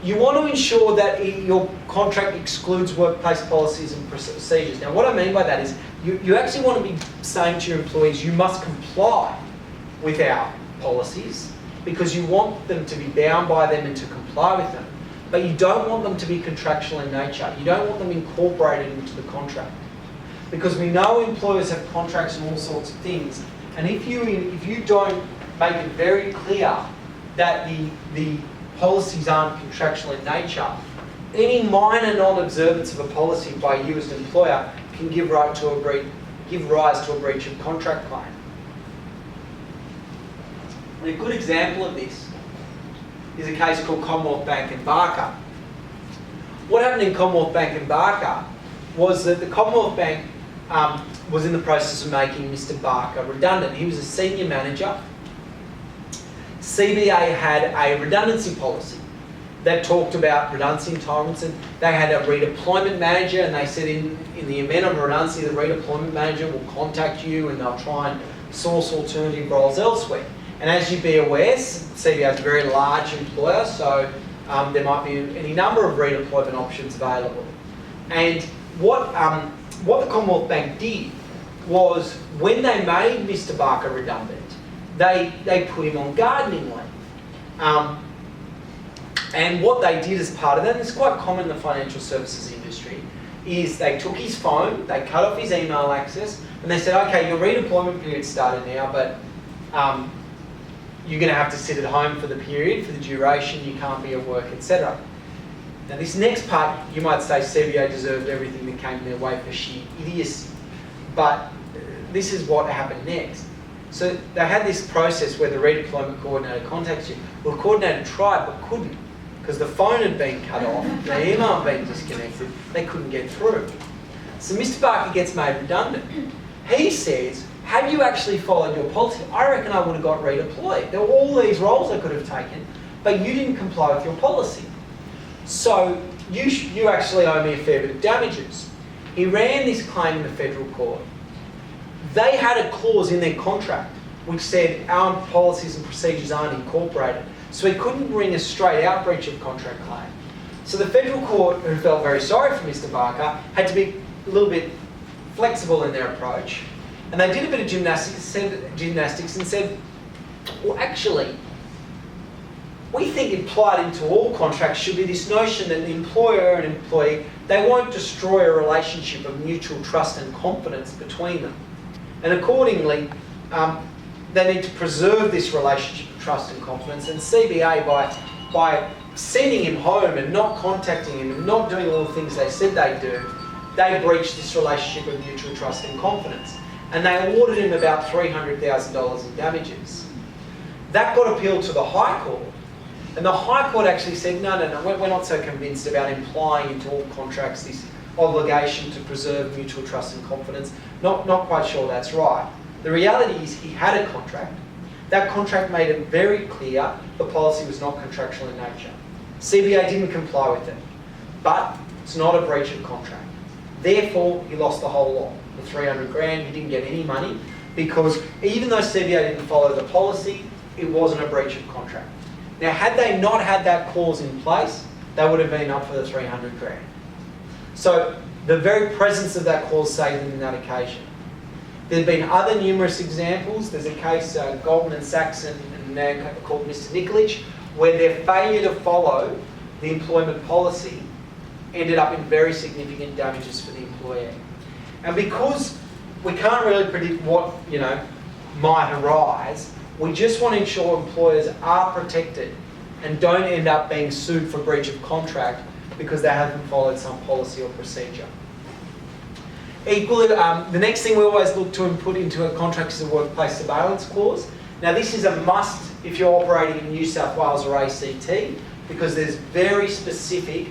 You want to ensure that your contract excludes workplace policies and procedures. Now, what I mean by that is you actually want to be saying to your employees, you must comply with our policies because you want them to be bound by them and to comply with them, but you don't want them to be contractual in nature. You don't want them incorporated into the contract. Because we know employers have contracts and all sorts of things, and if you don't make it very clear that the policies aren't contractual in nature, any minor non-observance of a policy by you as an employer can give rise to a breach of contract claim. And a good example of this is a case called Commonwealth Bank and Barker. What happened in Commonwealth Bank and Barker was that the Commonwealth Bank was in the process of making Mr. Barker redundant. He was a senior manager. CBA had a redundancy policy that talked about redundancy entitlements, and they had a redeployment manager, and they said in the event of a redundancy, the redeployment manager will contact you and they'll try and source alternative roles elsewhere. And as you'd be aware, CBA is a very large employer, so there might be any number of redeployment options available. And what the Commonwealth Bank did was, when they made Mr. Barker redundant, they put him on gardening leave. And what they did as part of that, and it's quite common in the financial services industry, is they took his phone, they cut off his email access, and they said, okay, your redeployment period started now, but you're going to have to sit at home for the period, for the duration, you can't be at work, etc. Now this next part, you might say CBA deserved everything that came their way for sheer idiocy, but this is what happened next. So they had this process where the redeployment coordinator contacts you. Well, the coordinator tried but couldn't, because the phone had been cut off, the email had been disconnected, they couldn't get through. So Mr. Barker gets made redundant. He says, had you actually followed your policy, I reckon I would have got redeployed. There were all these roles I could have taken, but you didn't comply with your policy. So you actually owe me a fair bit of damages. He ran this claim in the federal court. They had a clause in their contract which said our policies and procedures aren't incorporated. So he couldn't bring a straight out breach of contract claim. So the federal court, who felt very sorry for Mr. Barker, had to be a little bit flexible in their approach. And they did a bit of gymnastics and said, well, actually, we think implied into all contracts should be this notion that the employer and employee, they won't destroy a relationship of mutual trust and confidence between them. And accordingly, they need to preserve this relationship of trust and confidence. And CBA, by sending him home and not contacting him and not doing all the things they said they'd do, they breached this relationship of mutual trust and confidence. And they awarded him about $300,000 in damages. That got appealed to the High Court. And the High Court actually said, no, we're not so convinced about implying into all contracts this obligation to preserve mutual trust and confidence. Not quite sure that's right. The reality is he had a contract. That contract made it very clear the policy was not contractual in nature. CBA didn't comply with it, but it's not a breach of contract. Therefore, he lost the whole lot, the 300 grand. He didn't get any money because even though CBA didn't follow the policy, it wasn't a breach of contract. Now, had they not had that clause in place, they would have been up for the 300 grand. So the very presence of that clause saved them in that occasion. There have been other numerous examples. There's a case, Goldman Sachs and now called Mr. Nikolic, where their failure to follow the employment policy ended up in very significant damages for the employee. And because we can't really predict what might arise, we just want to ensure employers are protected and don't end up being sued for breach of contract because they haven't followed some policy or procedure. Equally, the next thing we always look to put into a contract is a workplace surveillance clause. Now this is a must if you're operating in New South Wales or ACT, because there's very specific,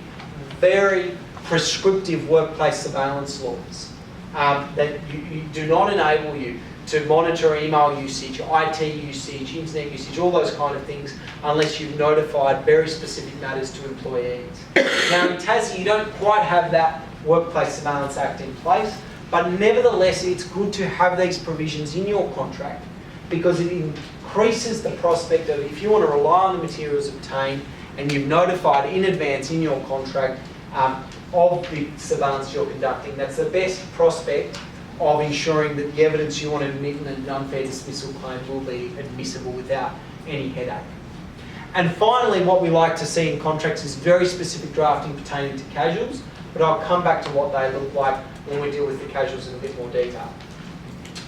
very prescriptive workplace surveillance laws that you do not enable you to monitor email usage, IT usage, internet usage, all those kind of things, unless you've notified very specific matters to employees. Now in Tassie, you don't quite have that Workplace Surveillance Act in place, but nevertheless, it's good to have these provisions in your contract because it increases the prospect of, if you want to rely on the materials obtained and you've notified in advance in your contract of the surveillance you're conducting, that's the best prospect of ensuring that the evidence you want to admit in an unfair dismissal claim will be admissible without any headache. And finally, what we like to see in contracts is very specific drafting pertaining to casuals, but I'll come back to what they look like when we deal with the casuals in a bit more detail.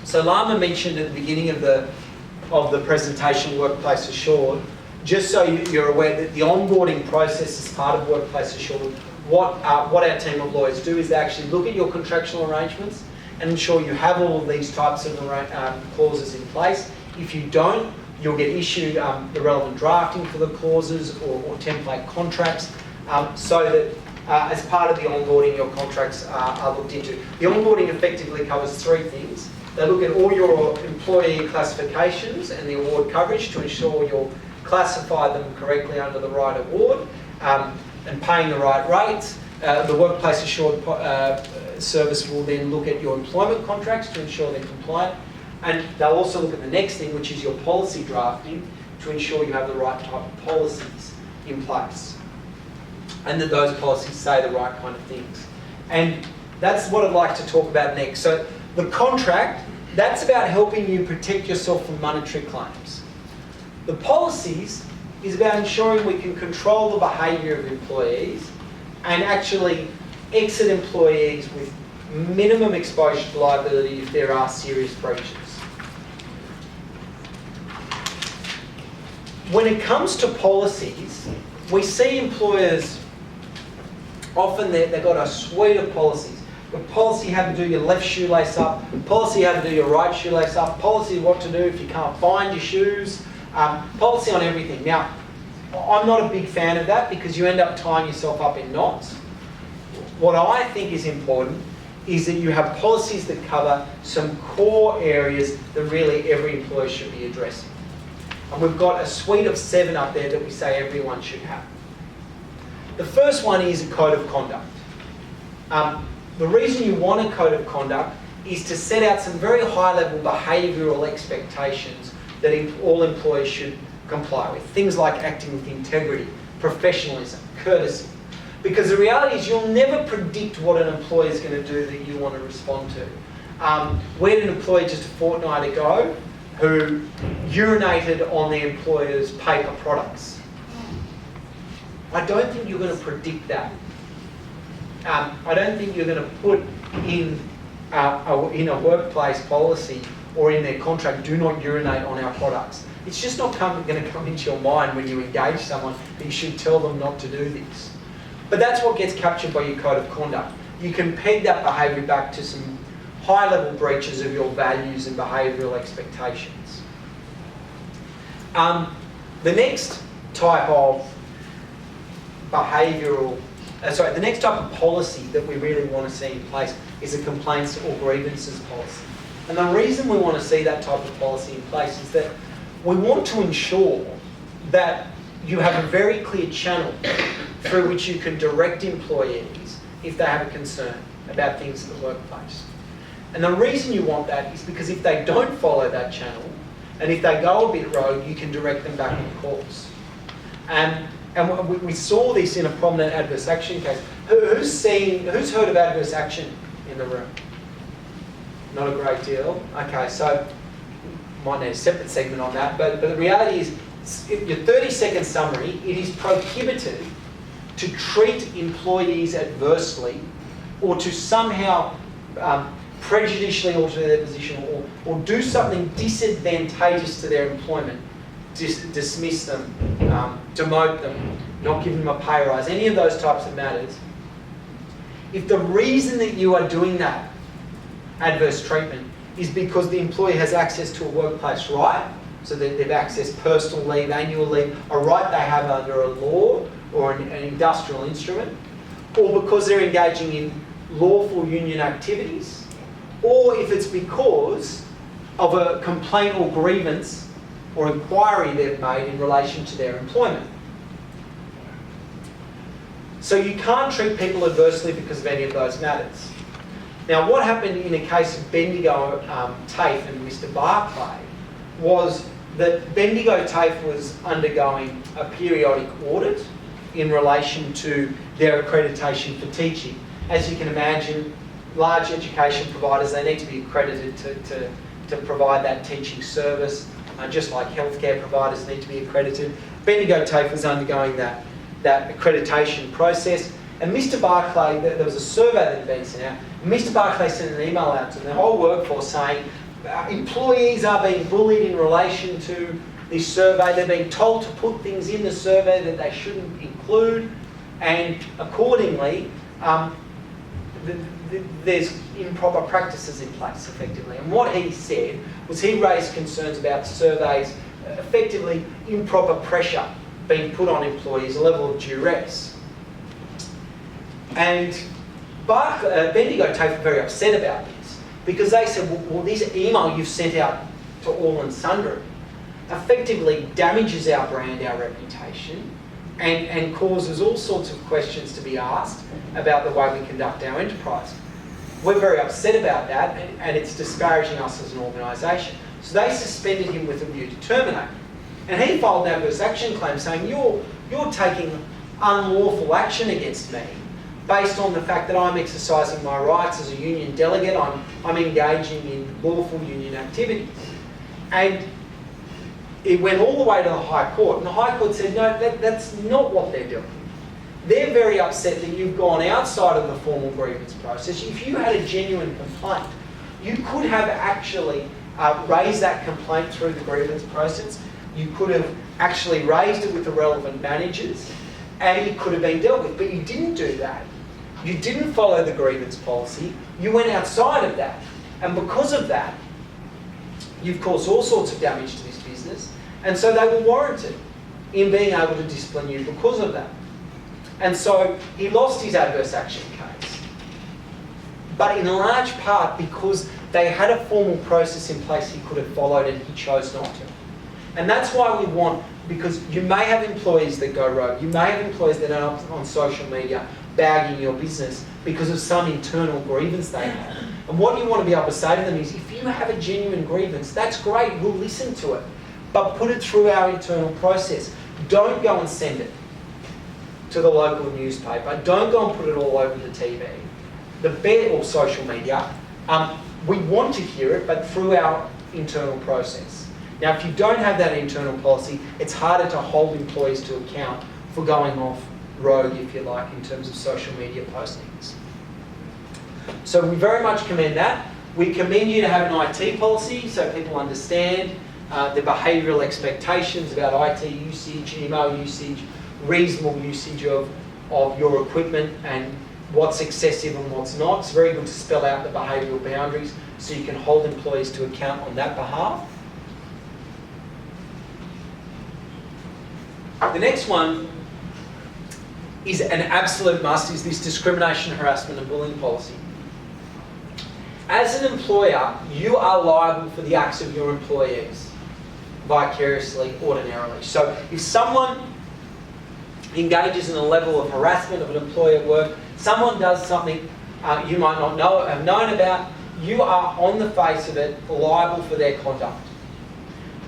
So Lama mentioned at the beginning of the presentation, Workplace Assured, just so you're aware that the onboarding process as part of Workplace Assured, what our team of lawyers do is they actually look at your contractual arrangements and ensure you have all of these types of clauses in place. If you don't, you'll get issued the relevant drafting for the clauses or template contracts so that as part of the onboarding, your contracts are looked into. The onboarding effectively covers three things. They look at all your employee classifications and the award coverage to ensure you'll classify them correctly under the right award and paying the right rates. The Workplace Assured service will then look at your employment contracts to ensure they're compliant. And they'll also look at the next thing, which is your policy drafting, to ensure you have the right type of policies in place. And that those policies say the right kind of things. And that's what I'd like to talk about next. So the contract, that's about helping you protect yourself from monetary claims. The policies is about ensuring we can control the behaviour of employees and actually exit employees with minimum exposure to liability if there are serious breaches. When it comes to policies, we see employers, often they've got a suite of policies. The policy how to do your left shoelace up, policy how to do your right shoelace up, policy what to do if you can't find your shoes, policy on everything. Now, I'm not a big fan of that because you end up tying yourself up in knots. What I think is important is that you have policies that cover some core areas that really every employer should be addressing. And we've got a suite of 7 up there that we say everyone should have. The first one is a code of conduct. The reason you want a code of conduct is to set out some very high-level behavioural expectations that all employers should comply with. Things like acting with integrity, professionalism, courtesy. Because the reality is you'll never predict what an employee is going to do that you want to respond to. We had an employee just a fortnight ago who urinated on the employer's paper products. I don't think you're going to predict that. I don't think you're going to put in a workplace policy or in their contract, do not urinate on our products. It's just not going to come into your mind when you engage someone that you should tell them not to do this. But that's what gets captured by your code of conduct. You can peg that behaviour back to some high-level breaches of your values and behavioural expectations. The next type of the next type of policy that we really want to see in place is a complaints or grievances policy. And the reason we want to see that type of policy in place is that we want to ensure that you have a very clear channel through which you can direct employees if they have a concern about things in the workplace. And the reason you want that is because if they don't follow that channel, and if they go a bit rogue, you can direct them back on course. And we saw this in a prominent adverse action case. Who's heard of adverse action in the room? Not a great deal. Okay, so might need a separate segment on that. But the reality is, your 30-second summary, it is prohibited to treat employees adversely or to somehow prejudicially alter their position or do something disadvantageous to their employment, dismiss them, demote them, not give them a pay rise, any of those types of matters. If the reason that you are doing that adverse treatment is because the employee has access to a workplace right, so that they've accessed personal leave, annual leave, a right they have under a law or an industrial instrument, or because they're engaging in lawful union activities, or if it's because of a complaint or grievance or inquiry they've made in relation to their employment. So you can't treat people adversely because of any of those matters. Now, what happened in a case of Bendigo TAFE and Mr. Barclay was that Bendigo TAFE was undergoing a periodic audit in relation to their accreditation for teaching. As you can imagine, large education providers, they need to be accredited to provide that teaching service, just like healthcare providers need to be accredited. Bendigo TAFE was undergoing that accreditation process. And Mr. Barclay, there was a survey that had been sent out, and Mr. Barclay sent an email out to the whole workforce saying, employees are being bullied in relation to this survey. They're being told to put things in the survey that they shouldn't include, and accordingly, there's improper practices in place, effectively. And what he said was he raised concerns about surveys, effectively improper pressure being put on employees, a level of duress. And Bendigo TAFE were very upset about this, because they said, well, this email you've sent out to all and sundry effectively damages our brand, our reputation, and causes all sorts of questions to be asked about the way we conduct our enterprise. We're very upset about that, and it's disparaging us as an organisation. So they suspended him with a view to terminate. And he filed an adverse action claim saying, you're taking unlawful action against me based on the fact that I'm exercising my rights as a union delegate, I'm engaging in lawful union activities. And it went all the way to the High Court, and the High Court said, no, that's not what they're doing. They're very upset that you've gone outside of the formal grievance process. If you had a genuine complaint, you could have actually raised that complaint through the grievance process. You could have actually raised it with the relevant managers, and it could have been dealt with. But you didn't do that. You didn't follow the grievance policy. You went outside of that. And because of that, you've caused all sorts of damage to this business. And so they were warranted in being able to discipline you because of that. And so he lost his adverse action case. But in large part because they had a formal process in place he could have followed, and he chose not to. And that's why we want, because you may have employees that go rogue, you may have employees that are on social media bagging your business because of some internal grievance they have. And what you want to be able to say to them is, if you have a genuine grievance, that's great, we'll listen to it. But put it through our internal process. Don't go and send it to the local newspaper. Don't go and put it all over the TV, or social media. We want to hear it, but through our internal process. Now, if you don't have that internal policy, it's harder to hold employees to account for going off rogue, if you like, in terms of social media postings. So we very much commend that. We commend you to have an IT policy so people understand the behavioural expectations about IT usage, email usage, reasonable usage of your equipment, and what's excessive and what's not. It's very good to spell out the behavioural boundaries so you can hold employees to account on that behalf. The next one is an absolute must, is this discrimination, harassment and bullying policy. As an employer, you are liable for the acts of your employees, vicariously, ordinarily. So if someone engages in a level of harassment of an employee at work, someone does something you might not have known about, you are on the face of it liable for their conduct,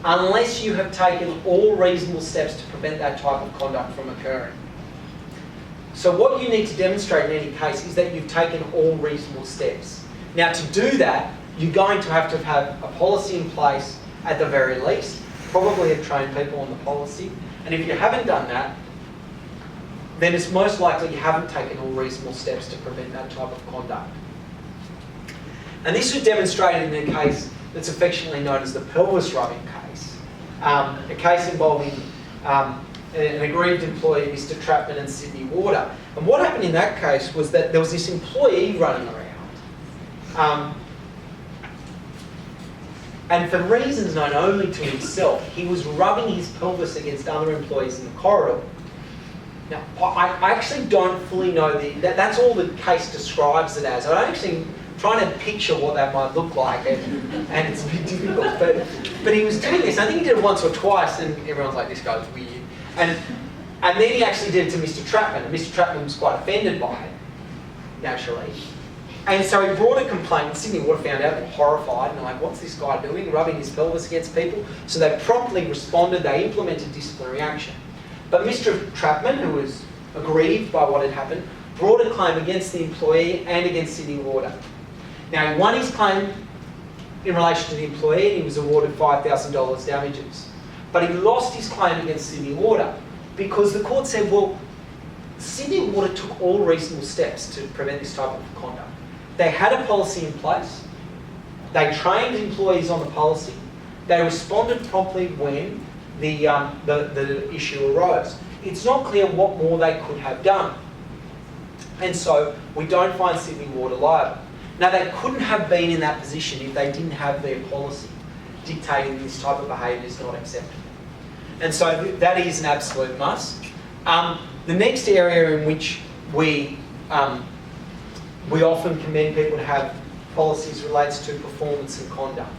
unless you have taken all reasonable steps to prevent that type of conduct from occurring. So what you need to demonstrate in any case is that you've taken all reasonable steps. Now, to do that, you're going to have a policy in place at the very least, probably have trained people on the policy, and if you haven't done that, then it's most likely you haven't taken all reasonable steps to prevent that type of conduct. And this was demonstrated in a case that's affectionately known as the pelvis rubbing case, a case involving an aggrieved employee, Mr. Trapman and Sydney Water. And what happened in that case was that there was this employee running around, and for reasons known only to himself, he was rubbing his pelvis against other employees in the corridor. Now, I actually don't fully know that's all the case describes it as. I don't actually trying to picture what that might look like, and it's a bit difficult. But he was doing this. I think he did it once or twice, and everyone's like, "This guy's weird." And then he actually did it to Mr. Trapman, and Mr. Trapman was quite offended by it, naturally. And so he brought a complaint. Sydney Water found out, and horrified, and they're like, "What's this guy doing? Rubbing his pelvis against people?" So they promptly responded. They implemented disciplinary action. But Mr. Trapman, who was aggrieved by what had happened, brought a claim against the employee and against Sydney Water. Now, he won his claim in relation to the employee and he was awarded $5,000 damages. But he lost his claim against Sydney Water because the court said, well, Sydney Water took all reasonable steps to prevent this type of conduct. They had a policy in place. They trained employees on the policy. They responded promptly when the issue arose. It's not clear what more they could have done. And so we don't find Sydney Water liable. Now, they couldn't have been in that position if they didn't have their policy dictating this type of behaviour is not acceptable. And so that is an absolute must. The next area in which we often commend people to have policies relates to performance and conduct.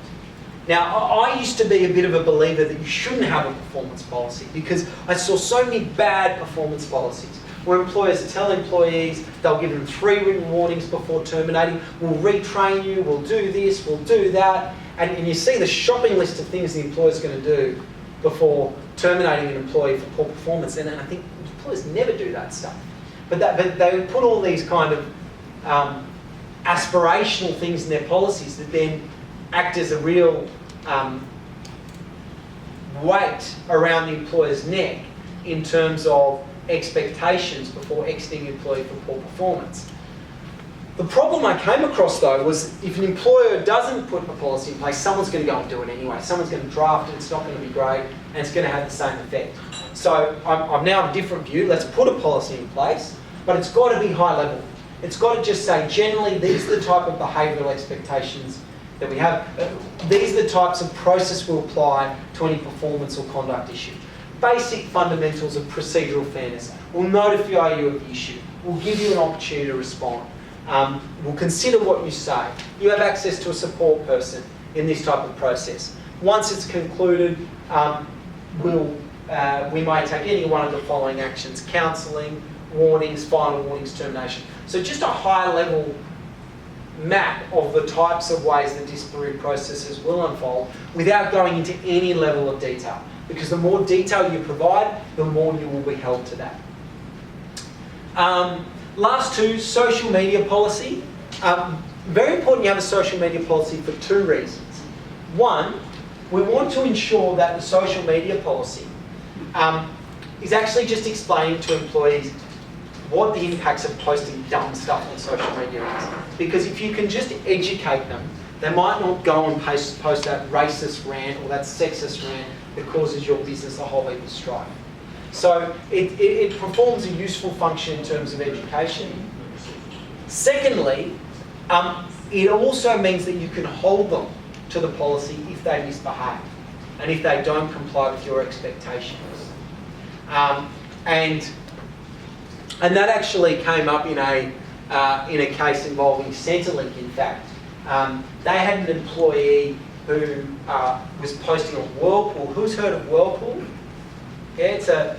Now, I used to be a bit of a believer that you shouldn't have a performance policy because I saw so many bad performance policies where employers tell employees they'll give them 3 written warnings before terminating, we'll retrain you, we'll do this, we'll do that, and you see the shopping list of things the employer's going to do before terminating an employee for poor performance, and I think employers never do that stuff. But they put all these kind of aspirational things in their policies that then act as a real weight around the employer's neck in terms of expectations before exiting an employee for poor performance. The problem I came across though was if an employer doesn't put a policy in place, someone's going to go and do it anyway. Someone's going to draft it, it's not going to be great, and it's going to have the same effect. So I'm now of a different view. Let's put a policy in place, but it's got to be high level. It's got to just say, generally, these are the type of behavioural expectations that we have. These are the types of process we'll apply to any performance or conduct issue. Basic fundamentals of procedural fairness. We'll notify you of the issue. We'll give you an opportunity to respond. We'll consider what you say. You have access to a support person in this type of process. Once it's concluded, we may take any one of the following actions: counselling, warnings, final warnings, termination. So just a high level map of the types of ways the disciplinary processes will unfold without going into any level of detail. Because the more detail you provide, the more you will be held to that. Last two, social media policy. Very important you have a social media policy for 2 reasons. One, we want to ensure that the social media policy is actually just explaining to employees what the impacts of posting dumb stuff on social media is. Because if you can just educate them, they might not go and post that racist rant or that sexist rant that causes your business a whole heap of strife. So it performs a useful function in terms of education. Secondly, it also means that you can hold them to the policy if they misbehave and if they don't comply with your expectations. And that actually came up in a case involving Centrelink, in fact. They had an employee who was posting on Whirlpool. Who's heard of Whirlpool? Yeah, it's a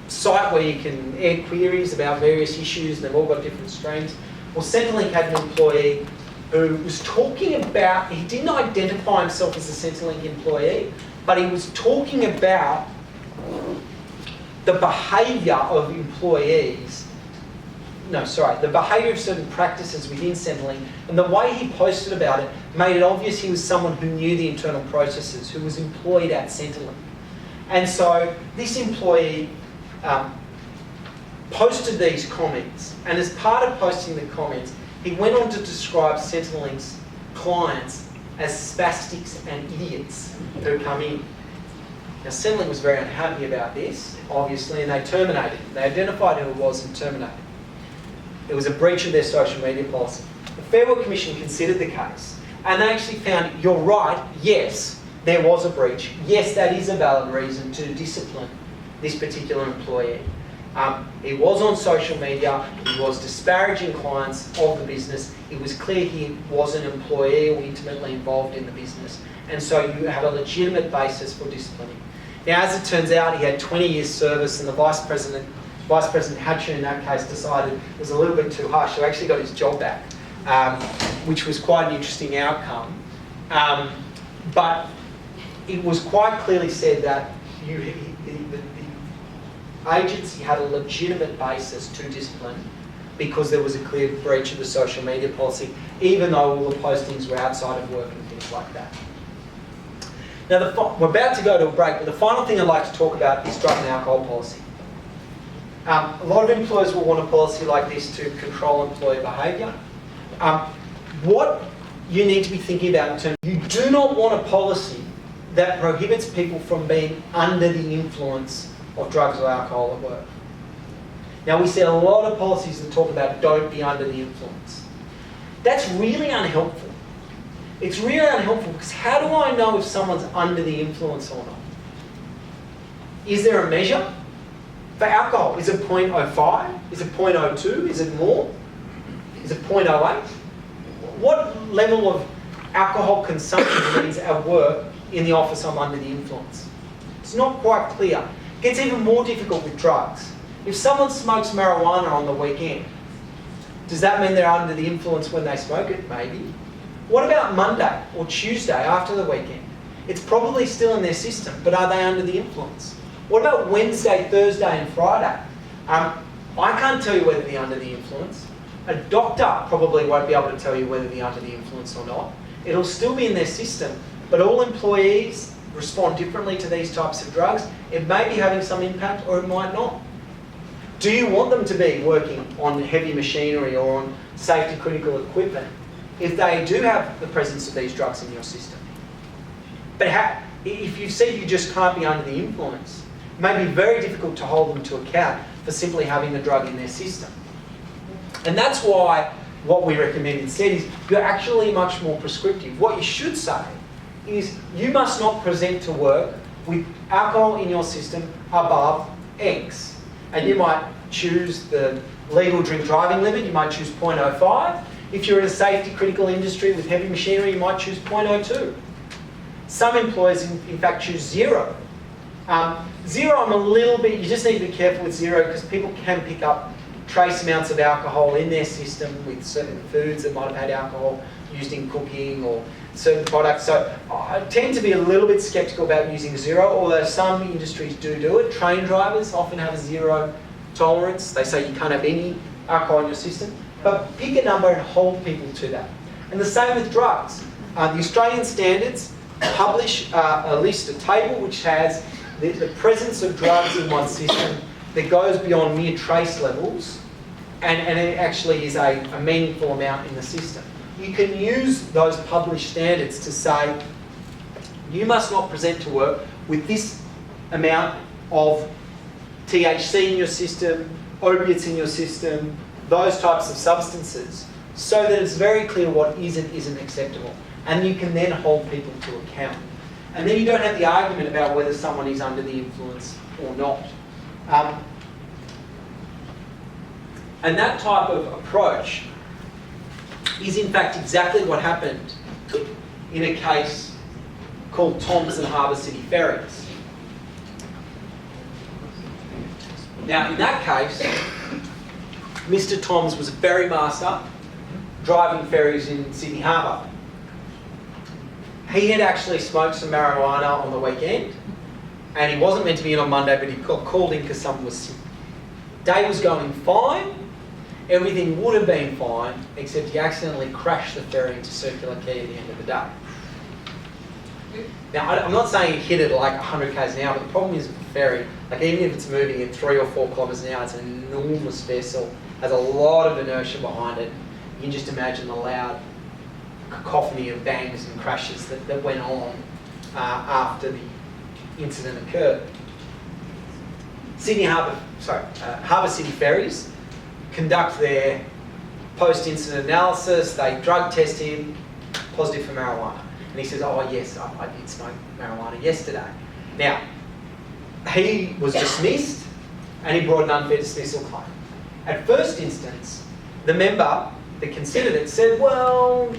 site where you can air queries about various issues, and they've all got different streams. Well, Centrelink had an employee who was talking about, he didn't identify himself as a Centrelink employee, but he was talking about the behaviour of employees, the behaviour of certain practices within Centrelink, and the way he posted about it made it obvious he was someone who knew the internal processes, who was employed at Centrelink. And so this employee posted these comments, and as part of posting the comments, he went on to describe Centrelink's clients as spastics and idiots who come in. Now, Centrelink was very unhappy about this, obviously, and they terminated him. They identified who it was and terminated him. It was a breach of their social media policy. The Fair Work Commission considered the case, and they actually found, you're right, yes, there was a breach. Yes, that is a valid reason to discipline this particular employee. He was on social media, he was disparaging clients of the business, it was clear he was an employee or intimately involved in the business, and so you have a legitimate basis for disciplining. Now, as it turns out, he had 20 years service, and the Vice President Hatcher in that case decided it was a little bit too harsh, so he actually got his job back, which was quite an interesting outcome. But it was quite clearly said that the agency had a legitimate basis to discipline because there was a clear breach of the social media policy, even though all the postings were outside of work and things like that. Now, we're about to go to a break, but the final thing I'd like to talk about is drug and alcohol policy. A lot of employers will want a policy like this to control employee behaviour. What you need to be thinking about in terms, you do not want a policy that prohibits people from being under the influence of drugs or alcohol at work. Now, we see a lot of policies that talk about don't be under the influence. That's really unhelpful. It's really unhelpful because how do I know if someone's under the influence or not? Is there a measure? For alcohol, is it 0.05? Is it 0.02? Is it more? Is it 0.08? What level of alcohol consumption means at work in the office I'm under the influence? It's not quite clear. It gets even more difficult with drugs. If someone smokes marijuana on the weekend, does that mean they're under the influence when they smoke it? Maybe. What about Monday or Tuesday after the weekend? It's probably still in their system, but are they under the influence? What about Wednesday, Thursday and Friday? I can't tell you whether they're under the influence. A doctor probably won't be able to tell you whether they're under the influence or not. It'll still be in their system, but all employees respond differently to these types of drugs. It may be having some impact or it might not. Do you want them to be working on heavy machinery or on safety critical equipment if they do have the presence of these drugs in your system? But if you see you just can't be under the influence, it may be very difficult to hold them to account for simply having the drug in their system. And that's why what we recommend instead is you're actually much more prescriptive. What you should say is you must not present to work with alcohol in your system above X. And you might choose the legal drink driving limit, you might choose 0.05. If you're in a safety critical industry with heavy machinery, you might choose 0.02. Some employers in fact choose 0. Zero, I'm a little bit, you just need to be careful with 0 because people can pick up trace amounts of alcohol in their system with certain foods that might have had alcohol used in cooking or certain products. So I tend to be a little bit sceptical about using 0, although some industries do it. Train drivers often have a 0 tolerance. They say you can't have any alcohol in your system. But pick a number and hold people to that. And the same with drugs. The Australian standards publish a list, a table which has the presence of drugs in one system that goes beyond mere trace levels and it actually is a meaningful amount in the system. You can use those published standards to say you must not present to work with this amount of THC in your system, opiates in your system, those types of substances, so that it's very clear what is and isn't acceptable. And you can then hold people to account. And then you don't have the argument about whether someone is under the influence or not. And that type of approach is in fact exactly what happened in a case called Tom's and Harbour City Ferries. Now in that case, Mr. Tom's was a ferry master driving ferries in Sydney Harbour. He had actually smoked some marijuana on the weekend and he wasn't meant to be in on Monday, but he got called in because someone was sick. Day was going fine, everything would have been fine, except he accidentally crashed the ferry into Circular Quay at the end of the day. Now, I'm not saying he hit it like 100 k's an hour, but the problem is with the ferry, like even if it's moving at 3 or 4 kilometres an hour, it's an enormous vessel, has a lot of inertia behind it. You can just imagine the loud cacophony of bangs and crashes that went on after the incident occurred. Harbour City Ferries conduct their post-incident analysis, they drug test him, positive for marijuana. And he says, oh yes, I did smoke marijuana yesterday. Now, he was dismissed and he brought an unfair dismissal claim. At first instance, the member that considered it said, well,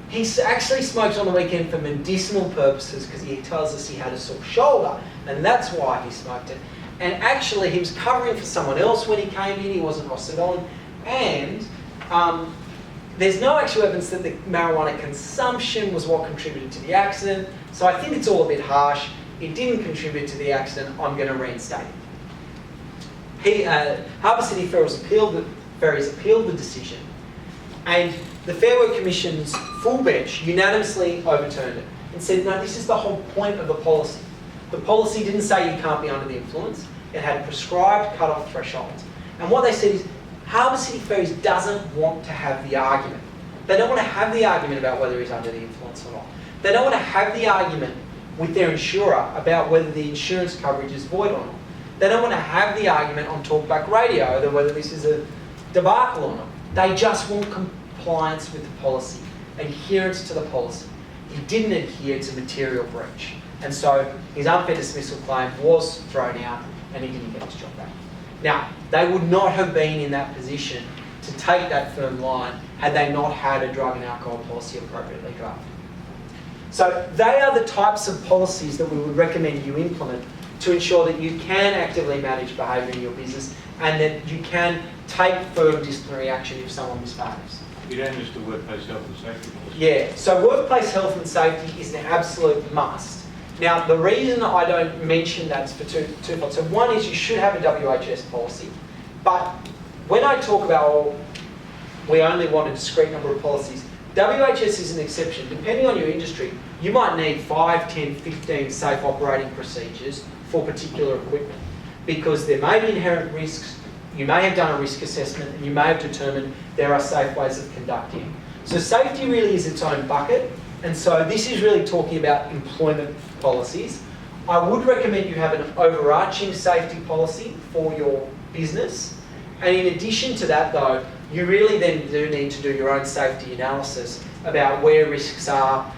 he actually smoked on the weekend for medicinal purposes because he tells us he had a sore shoulder and that's why he smoked it. And actually he was covering for someone else when he came in, he wasn't rostered on, and there's no actual evidence that the marijuana consumption was what contributed to the accident, so I think it's all a bit harsh. It didn't contribute to the accident, I'm going to reinstate it. Harbour City Ferries appealed Ferries appealed the decision, and the Fair Work Commission's full bench unanimously overturned it and said, no, this is the whole point of the policy. The policy didn't say you can't be under the influence. It had prescribed cut-off thresholds. And what they said is, Harbour City Ferries doesn't want to have the argument. They don't want to have the argument about whether he's under the influence or not. They don't want to have the argument with their insurer about whether the insurance coverage is void or not. They don't want to have the argument on talkback radio over whether this is a debacle or not. They just want compliance with the policy, adherence to the policy. He didn't adhere to material breach. And so his unfair dismissal claim was thrown out and he didn't get his job back. Now, they would not have been in that position to take that firm line had they not had a drug and alcohol policy appropriately drafted. So they are the types of policies that we would recommend you implement to ensure that you can actively manage behaviour in your business and that you can take firm disciplinary action if someone misbehaves. You don't use the workplace health and safety policy. Yeah, so workplace health and safety is an absolute must. Now, the reason I don't mention that is for twofold. So one is you should have a WHS policy, but when I talk about we only want a discrete number of policies, WHS is an exception. Depending on your industry, you might need 5, 10, 15 safe operating procedures for particular equipment because there may be inherent risks, you may have done a risk assessment and you may have determined there are safe ways of conducting. So safety really is its own bucket, and so this is really talking about employment policies. I would recommend you have an overarching safety policy for your business, and in addition to that though, you really then do need to do your own safety analysis about where risks are.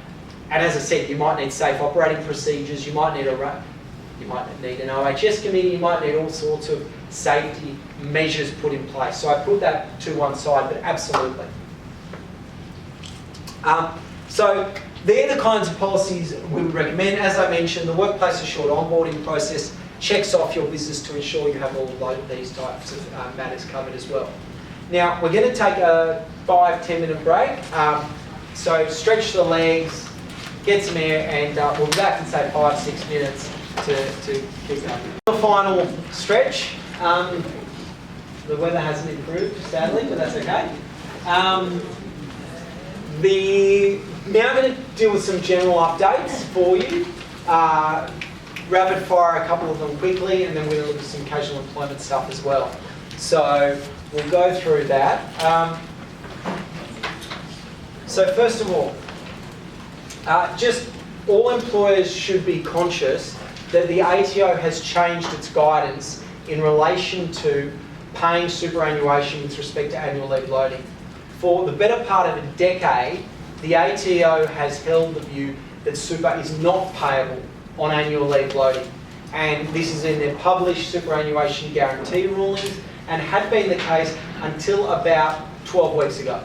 And as I said, you might need safe operating procedures, you might need an OHS committee, you might need all sorts of safety measures put in place. So I put that to one side, but absolutely. So they're the kinds of policies we would recommend. As I mentioned, the workplace assured onboarding process checks off your business to ensure you have all of these types of matters covered as well. Now, we're going to take a 5-10 minute break. So stretch the legs, get some air, and we'll be back in say 5-6 minutes to keep going. The final stretch. The weather hasn't improved, sadly, but that's okay. Now I'm going to deal with some general updates for you. Rapid fire a couple of them quickly, and then we're going to look at some casual employment stuff as well. So we'll go through that. So first of all, just all employers should be conscious that the ATO has changed its guidance in relation to paying superannuation with respect to annual leave loading. For the better part of a decade, the ATO has held the view that super is not payable on annual leave loading. And this is in their published superannuation guarantee rulings and had been the case until about 12 weeks ago.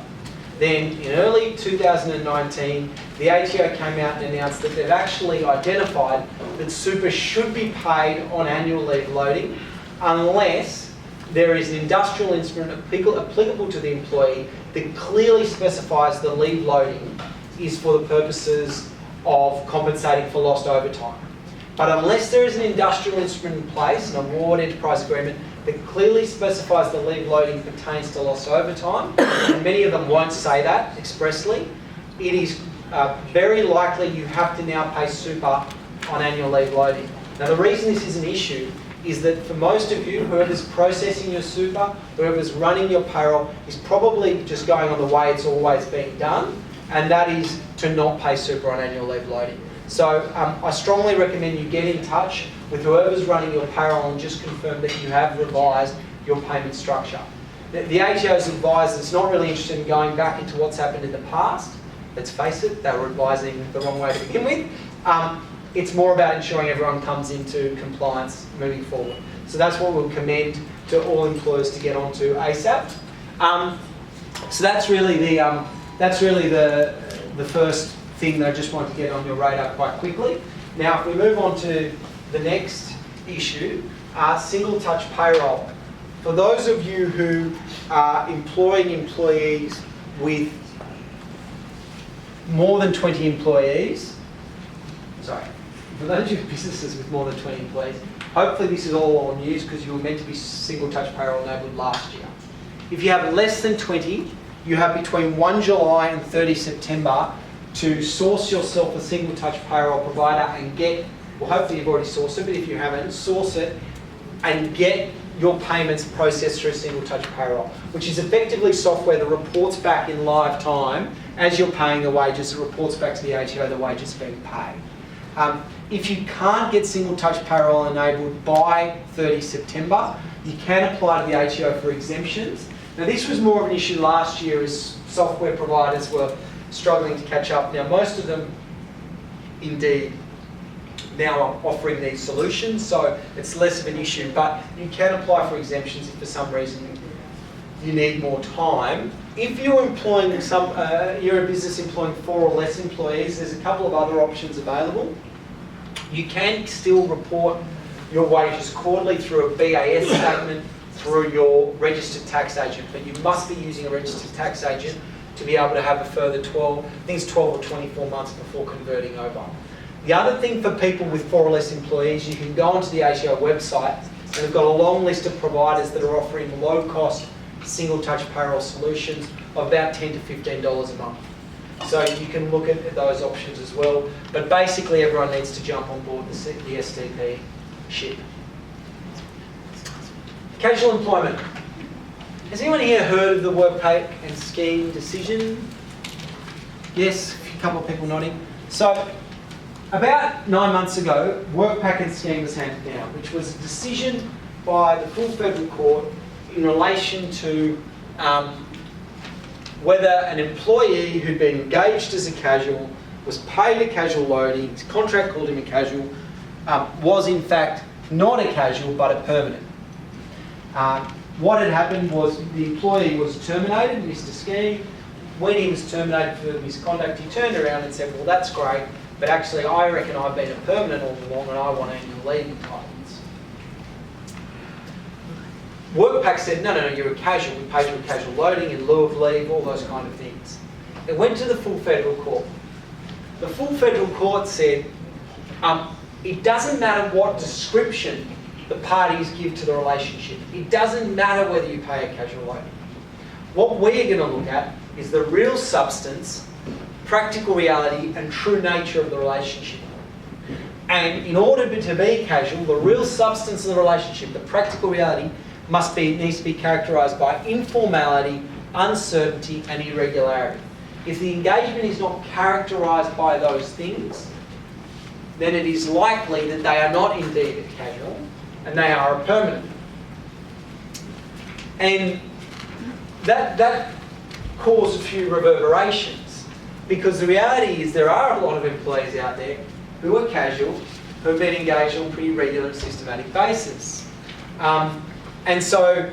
Then in early 2019, the ATO came out and announced that they've actually identified that super should be paid on annual leave loading unless there is an industrial instrument applicable to the employee that clearly specifies the leave loading is for the purposes of compensating for lost overtime. But unless there is an industrial instrument in place, an award enterprise agreement, that clearly specifies the leave loading pertains to lost overtime, and many of them won't say that expressly, it is very likely you have to now pay super on annual leave loading. Now the reason this is an issue is that for most of you, whoever's processing your super, whoever's running your payroll, is probably just going on the way it's always been done, and that is to not pay super on annual leave loading. So I strongly recommend you get in touch with whoever's running your payroll and just confirm that you have revised your payment structure. The ATO's advised it's not really interested in going back into what's happened in the past. Let's face it, they were advising the wrong way to begin with. It's more about ensuring everyone comes into compliance moving forward. So that's what we'll commend to all employers to get onto ASAP. So that's really the first thing that I just want to get on your radar quite quickly. Now, if we move on to the next issue, single touch payroll. For those of you who are employing employees with more than 20 employees, for those of you businesses with more than 20 employees, hopefully this is all on news because you were meant to be single touch payroll enabled last year. If you have less than 20, you have between 1 July and 30 September to source yourself a single touch payroll provider and get, well hopefully you've already sourced it, but if you haven't, source it and get your payments processed through single touch payroll, which is effectively software that reports back in live time as you're paying the wages. It reports back to the ATO the wages being paid. If you can't get single touch payroll enabled by 30 September, you can apply to the ATO for exemptions. Now this was more of an issue last year as software providers were struggling to catch up. Now most of them indeed now are offering these solutions, so it's less of an issue, but you can apply for exemptions if for some reason you need more time. If you're employing you're a business employing 4 or less employees, there's a couple of other options available. You can still report your wages quarterly through a BAS statement through your registered tax agent, but you must be using a registered tax agent to be able to have a further 12 or 24 months before converting over. The other thing for people with 4 or less employees, you can go onto the ATO website and they've got a long list of providers that are offering low-cost single touch payroll solutions of about $10 to $15 a month. So you can look at those options as well. But basically everyone needs to jump on board the SDP ship. Casual employment. Has anyone here heard of the workpack and scheme decision? Yes, a couple of people nodding. So about 9 months ago, workpack and scheme was handed down, which was a decision by the full federal court in relation to whether an employee who'd been engaged as a casual, was paid a casual loading, his contract called him a casual, was in fact not a casual but a permanent. What had happened was the employee was terminated, Mr. Scheme. When he was terminated for misconduct, he turned around and said, well, that's great, but actually I reckon I've been a permanent all along and I want annual leave entitlements. Workpack said, no, you're a casual. We paid you a casual loading in lieu of leave, all those kind of things. It went to the full federal court. The full federal court said, it doesn't matter what description the parties give to the relationship. It doesn't matter whether you pay a casual loading. What we're going to look at is the real substance, practical reality, and true nature of the relationship. And in order to be casual, the real substance of the relationship, the practical reality, needs to be characterised by informality, uncertainty, and irregularity. If the engagement is not characterised by those things, then it is likely that they are not indeed a casual, and they are a permanent. And that caused a few reverberations, because the reality is there are a lot of employees out there who are casual, who have been engaged on a pretty regular and systematic basis. And so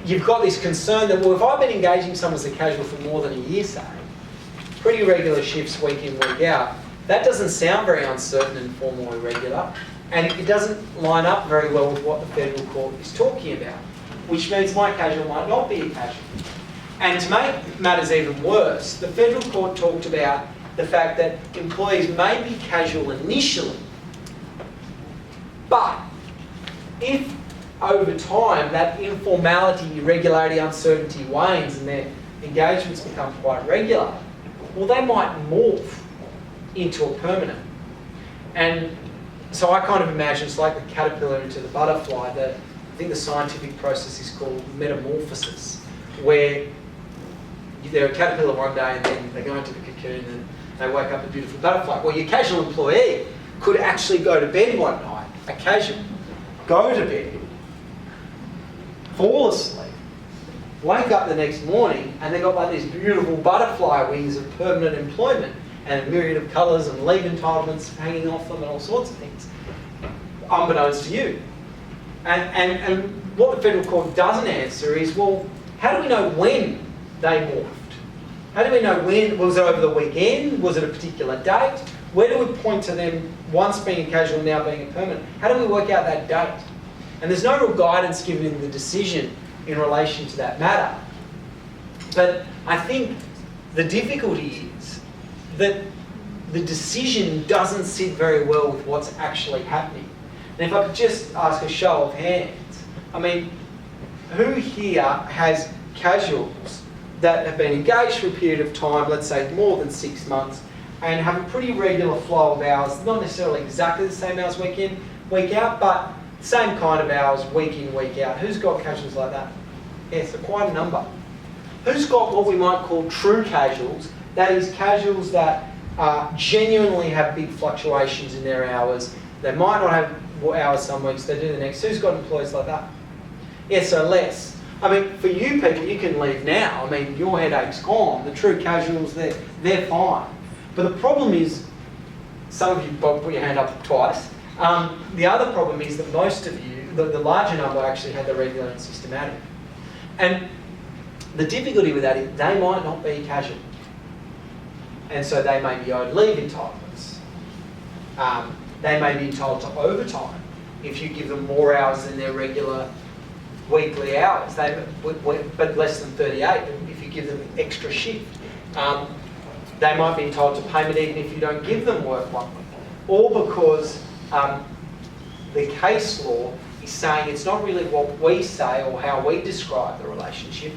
you've got this concern that, well, if I've been engaging someone as a casual for more than a year, say, pretty regular shifts week in, week out, that doesn't sound very uncertain and formal or irregular, and it doesn't line up very well with what the federal court is talking about, which means my casual might not be a casual. And to make matters even worse, the federal court talked about the fact that employees may be casual initially, but if over time that informality, irregularity, uncertainty wanes and their engagements become quite regular, well, they might morph into a permanent. And so I kind of imagine it's like the caterpillar into the butterfly. I think the scientific process is called metamorphosis, where they're a caterpillar one day and then they go into the cocoon and they wake up a beautiful butterfly. Well, your casual employee could actually go to bed one night, a casual, go to bed, fall asleep, wake up the next morning, and they've got like these beautiful butterfly wings of permanent employment and a myriad of colours and leave entitlements hanging off them and all sorts of things, unbeknownst to you. And what the federal court doesn't answer is, well, how do we know when they morphed? How do we know when? Was it over the weekend? Was it a particular date? Where do we point to them once being a casual, now being a permanent? How do we work out that date? And there's no real guidance given in the decision in relation to that matter. But I think the difficulty is that the decision doesn't sit very well with what's actually happening. And if I could just ask a show of hands, I mean, who here has casuals that have been engaged for a period of time, let's say more than 6 months, and have a pretty regular flow of hours, not necessarily exactly the same hours week in, week out, but same kind of hours week in, week out? Who's got casuals like that? Yes, so quite a number. Who's got what we might call true casuals? That is casuals that genuinely have big fluctuations in their hours. They might not have hours some weeks, they do the next. Who's got employees like that? Yes, so less. I mean, for you people, you can leave now. I mean, your headache's gone. The true casuals, they're fine. But the problem is, some of you put your hand up twice. The other problem is that most of you, the larger number actually had the regular and systematic. And the difficulty with that is they might not be casual. And so they may be owed leave entitlements. They may be entitled to overtime if you give them more hours than their regular weekly hours, but less than 38 if you give them extra shift. They might be entitled to payment even if you don't give them work one week. All because the case law is saying it's not really what we say or how we describe the relationship.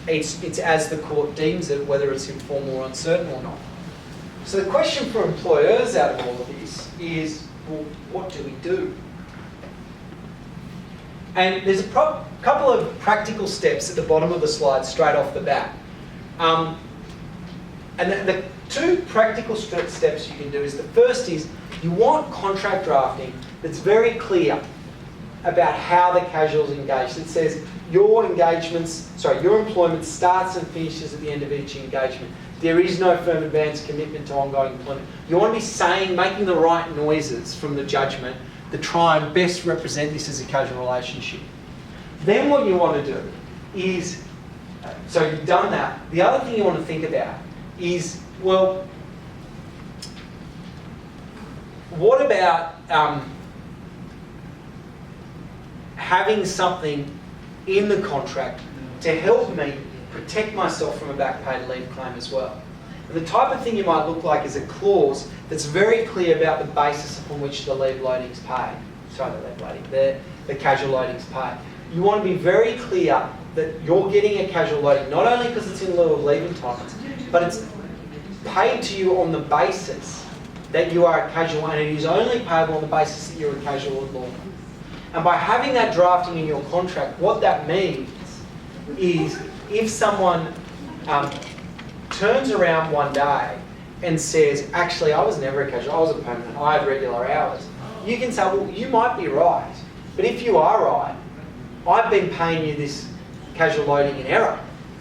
It's as the court deems it, whether it's informal or uncertain or not. So the question for employers out of all of this is, well, what do we do? And there's a couple of practical steps at the bottom of the slide straight off the bat. And the two practical steps you can do is, the first is you want contract drafting that's very clear about how the casual is engaged. It says your employment starts and finishes at the end of each engagement. There is no firm advance commitment to ongoing employment. You want to be making the right noises from the judgment to try and best represent this as a casual relationship. Then what you want to do is, so you've done that, the other thing you want to think about is, well, what about having something in the contract to help me protect myself from a back paid leave claim as well? And the type of thing you might look like is a clause that's very clear about the basis upon which the leave loading is paid. Sorry, the leave loading, the casual loading is paid. You want to be very clear that you're getting a casual loading, not only because it's in lieu of leave entitlements, but it's paid to you on the basis that you are a casual, and it is only payable on the basis that you're a casual at law. And by having that drafting in your contract, what that means is if someone turns around one day and says, actually, I was never a casual, I was a permanent, I had regular hours, you can say, well, you might be right, but if you are right, I've been paying you this casual loading in error.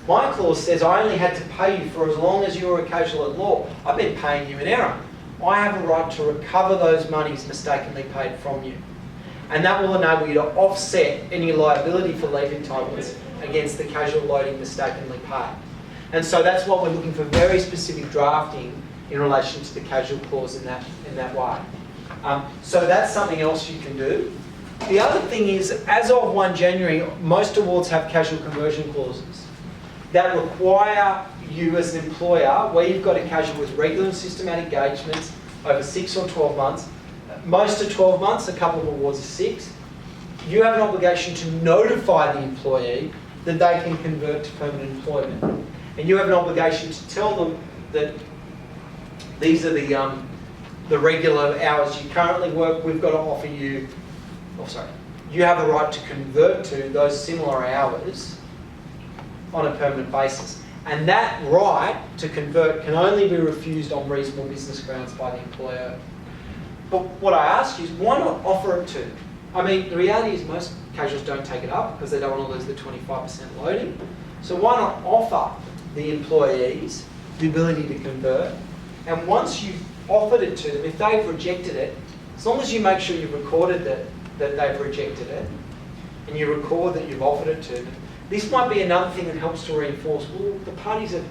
My clause says I only had to pay you for as long as you were a casual at law. I've been paying you in error. I have a right to recover those monies mistakenly paid from you. And that will enable you to offset any liability for leave entitlements against the casual loading mistakenly paid. And so that's what we're looking for, very specific drafting in relation to the casual clause in that way. So that's something else you can do. The other thing is, as of 1 January, most awards have casual conversion clauses that require you as an employer, where you've got a casual with regular and systematic engagements over 6 or 12 months, most are 12 months, a couple of awards are 6, you have an obligation to notify the employee that they can convert to permanent employment. And you have an obligation to tell them that these are the regular hours you currently work, we've got to offer you, you have a right to convert to those similar hours on a permanent basis. And that right to convert can only be refused on reasonable business grounds by the employer. But what I ask you is, why not offer it to them? I mean, the reality is most casuals don't take it up because they don't want to lose the 25% loading. So why not offer the employees the ability to convert? And once you've offered it to them, if they've rejected it, as long as you make sure you've recorded that they've rejected it, and you record that you've offered it to them, this might be another thing that helps to reinforce, well, the parties have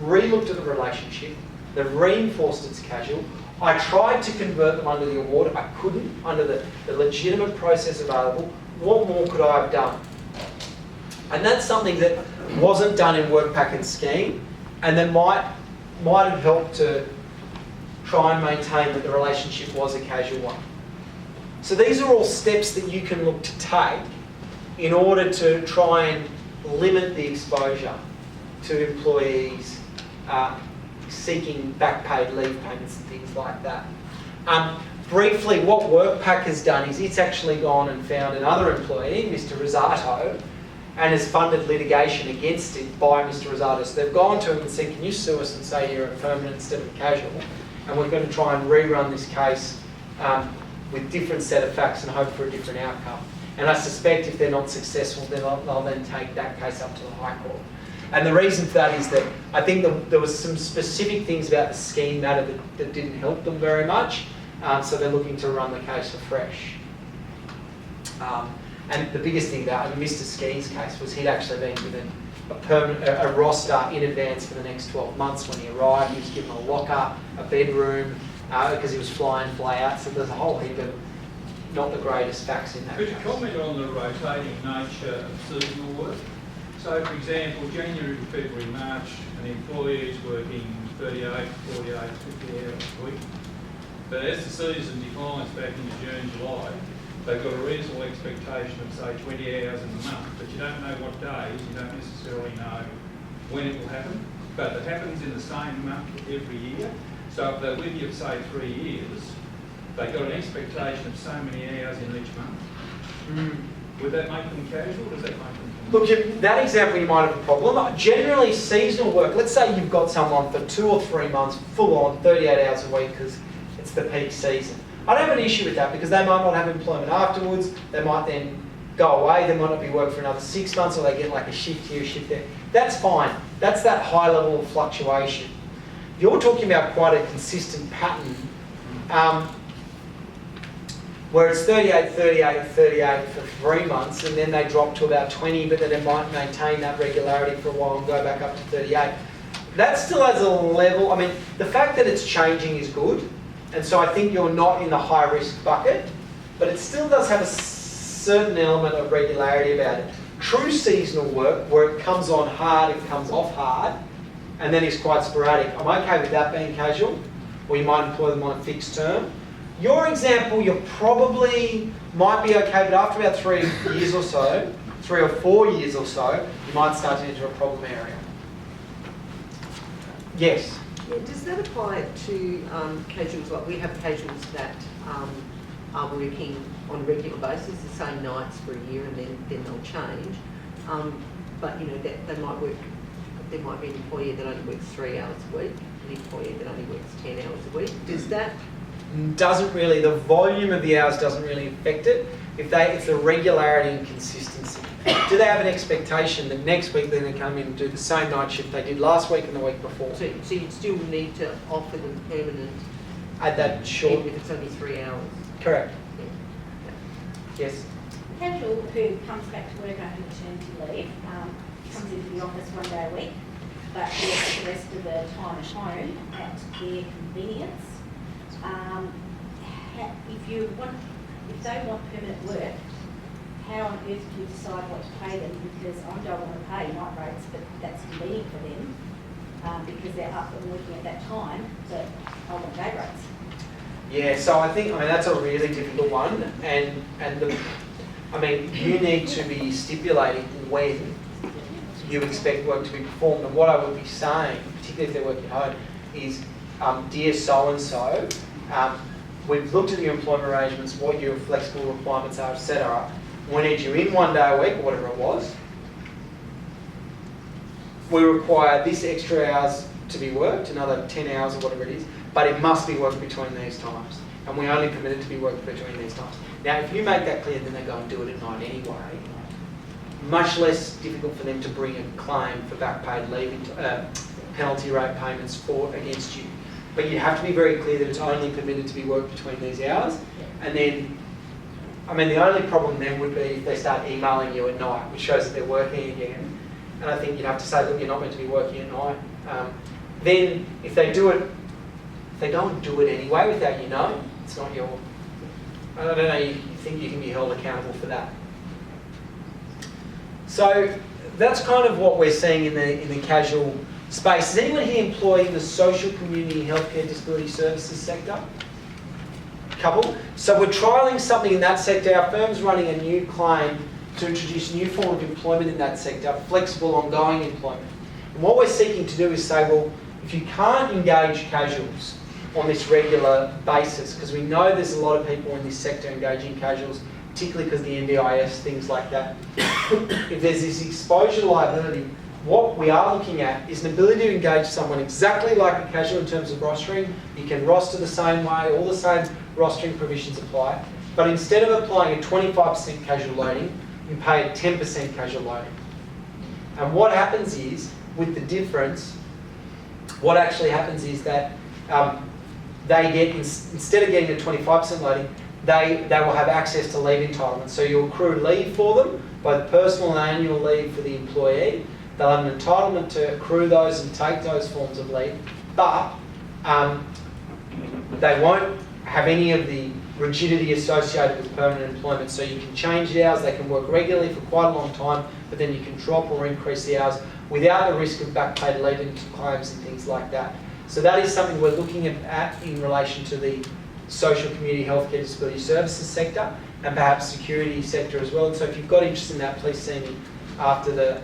re-looked at the relationship, they've reinforced it's casual. I tried to convert them under the award, I couldn't, under the legitimate process available. What more could I have done? And that's something that wasn't done in Workpack and Scheme, and that might have helped to try and maintain that the relationship was a casual one. So these are all steps that you can look to take in order to try and limit the exposure to employees seeking back paid leave payments and things like that. Briefly, what WorkPac has done is it's actually gone and found another employee, Mr. Rosato, and has funded litigation against it by Mr. Rosato. So they've gone to him and said, can you sue us and say you're a permanent instead of a casual? And we're going to try and rerun this case with different set of facts and hope for a different outcome. And I suspect if they're not successful, then they'll then take that case up to the High Court. And the reason for that is that I think there was some specific things about the scheme matter that didn't help them very much. So they're looking to run the case afresh. And the biggest thing about Mr. Ski's case was he'd actually been given a roster in advance for the next 12 months when he arrived. He was given a locker, a bedroom, because he was fly in, fly out. So there's a whole heap of not the greatest facts in that Could you case. comment on the rotating nature of seasonal work? So, for example, January, February, March, an employee is working 38, 48, 50 hours a week. But as the season declines back into June, July, they've got a reasonable expectation of, say, 20 hours in the month, but you don't know what days, you don't necessarily know when it will happen, but it happens in the same month every year. So if they're with you for, say, 3 years, they've got an expectation of so many hours in each month. Would that make them casual, or does that make them... Look, that example you might have a problem. Generally, seasonal work, let's say you've got someone for 2 or 3 months, full on, 38 hours a week, because it's the peak season. I don't have an issue with that because they might not have employment afterwards. They might then go away. They might not be working for another 6 months, or they get like a shift here, a shift there. That's fine. That's that high level of fluctuation. You're talking about quite a consistent pattern where it's 38, 38, 38 for 3 months, and then they drop to about 20, but then they might maintain that regularity for a while and go back up to 38. That still has a level. I mean, the fact that it's changing is good. And so I think you're not in the high risk bucket, but it still does have a certain element of regularity about it. True seasonal work, where it comes on hard, it comes off hard, and then it's quite sporadic. I'm okay with that being casual, or you might employ them on a fixed term. Your example, you probably might be okay, but after about 3 years or so, 3 or 4 years or so, you might start to enter a problem area. Yes? Yeah, does that apply to casuals? Like we have casuals that are working on a regular basis, the same nights for a year, and then they'll change. But you know that they might work. There might be an employee that only works 3 hours a week, an employee that only works 10 hours a week. Does that? Doesn't really. The volume of the hours doesn't really affect it. It's the regularity and consistency. Do they have an expectation that next week they're going to come in and do the same night shift they did last week and the week before? So you'd still need to offer them permanent At that short... even if it's only 3 hours? Correct. Yeah. Yes. Casual who comes back to work after maternity leave comes into the office 1 day a week, but works the rest of the time at home at their convenience. If they want permanent work, how on earth do you decide what to pay them? Because I don't want to pay night rates, but that's convenient for them because they're up and working at that time, but I want day rates. Yeah, so I mean, that's a really difficult one, and you need to be stipulating when you expect work to be performed. And what I would be saying, particularly if they're working at home, is, dear so-and-so, we've looked at your employment arrangements, what your flexible requirements are, etc. We need you in 1 day a week, or whatever it was. We require this extra hours to be worked, another 10 hours or whatever it is, but it must be worked between these times. And we only permit it to be worked between these times. Now, if you make that clear, then they go and do it at night anyway. Much less difficult for them to bring a claim for back paid leave, penalty rate payments against you. But you have to be very clear that it's only permitted to be worked between these hours. And then, the only problem then would be if they start emailing you at night, which shows that they're working again. And I think you'd have to say, look, you're not meant to be working at night. Then, if they do it, if they don't do it anyway without you knowing, it's not your... I don't know, you think you can be held accountable for that. So, that's kind of what we're seeing in the casual space. Is anyone here employed in the social, community, healthcare, disability services sector? Couple. So we're trialling something in that sector. Our firm's running a new claim to introduce a new form of employment in that sector, flexible ongoing employment. And what we're seeking to do is say, well, if you can't engage casuals on this regular basis, because we know there's a lot of people in this sector engaging casuals, particularly because the NDIS, things like that. If there's this exposure liability, what we are looking at is an ability to engage someone exactly like a casual in terms of rostering. You can roster the same way, all the same rostering provisions apply, but instead of applying a 25% casual loading, you pay a 10% casual loading. And what happens is, with the difference, what actually happens is that they get, instead of getting a 25% loading, they will have access to leave entitlements. So you'll accrue leave for them, both personal and annual leave for the employee. They'll have an entitlement to accrue those and take those forms of leave, but they won't have any of the rigidity associated with permanent employment. So you can change the hours, they can work regularly for quite a long time, but then you can drop or increase the hours without the risk of back pay leading to claims and things like that. So that is something we're looking at in relation to the social, community, healthcare, disability services sector, and perhaps security sector as well. And so if you've got interest in that, please see me after the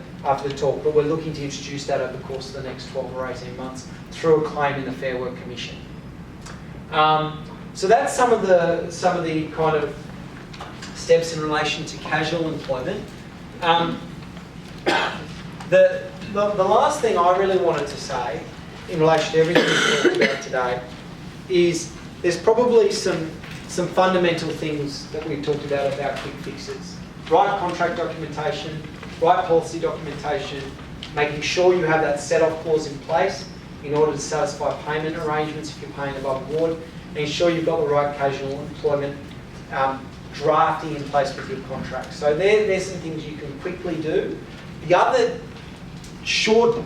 talk. But we're looking to introduce that over the course of the next 12 or 18 months through a claim in the Fair Work Commission. So that's some of the kind of steps in relation to casual employment. The last thing I really wanted to say in relation to everything we've talked about today is there's probably some fundamental things that we've talked about quick fixes. Right contract documentation, right policy documentation, making sure you have that set-off clause in place in order to satisfy payment arrangements if you're paying above board, and ensure you've got the right casual employment drafting in place with your contract. So there's some things you can quickly do. The other short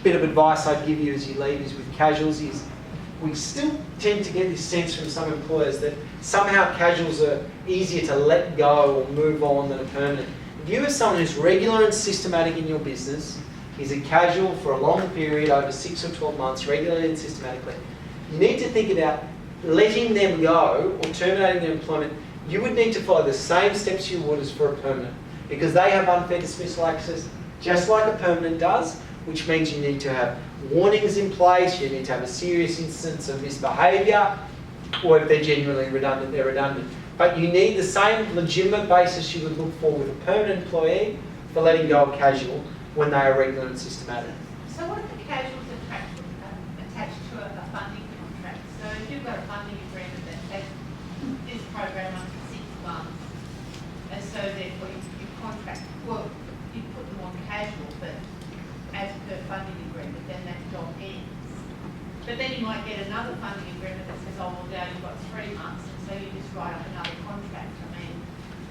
bit of advice I'd give you as you leave is with casuals is we still tend to get this sense from some employers that somehow casuals are easier to let go or move on than a permanent. If you are someone who's regular and systematic in your business, is a casual for a long period, over 6 or 12 months, regularly and systematically, you need to think about letting them go or terminating their employment. You would need to follow the same steps you would as for a permanent, because they have unfair dismissal access just like a permanent does, which means you need to have warnings in place, you need to have a serious instance of misbehaviour, or if they're genuinely redundant, they're redundant. But you need the same legitimate basis you would look for with a permanent employee for letting go of casual when they are regular and systematic. So what if the casuals attached to a funding contract? So if you've got a funding agreement that says this program runs for 6 months, and so therefore you contract, well, you put them on casual, but as per funding agreement, then that job ends. But then you might get another funding agreement that says, oh, well, now you've got 3 months, and so you just write up another contract. I mean,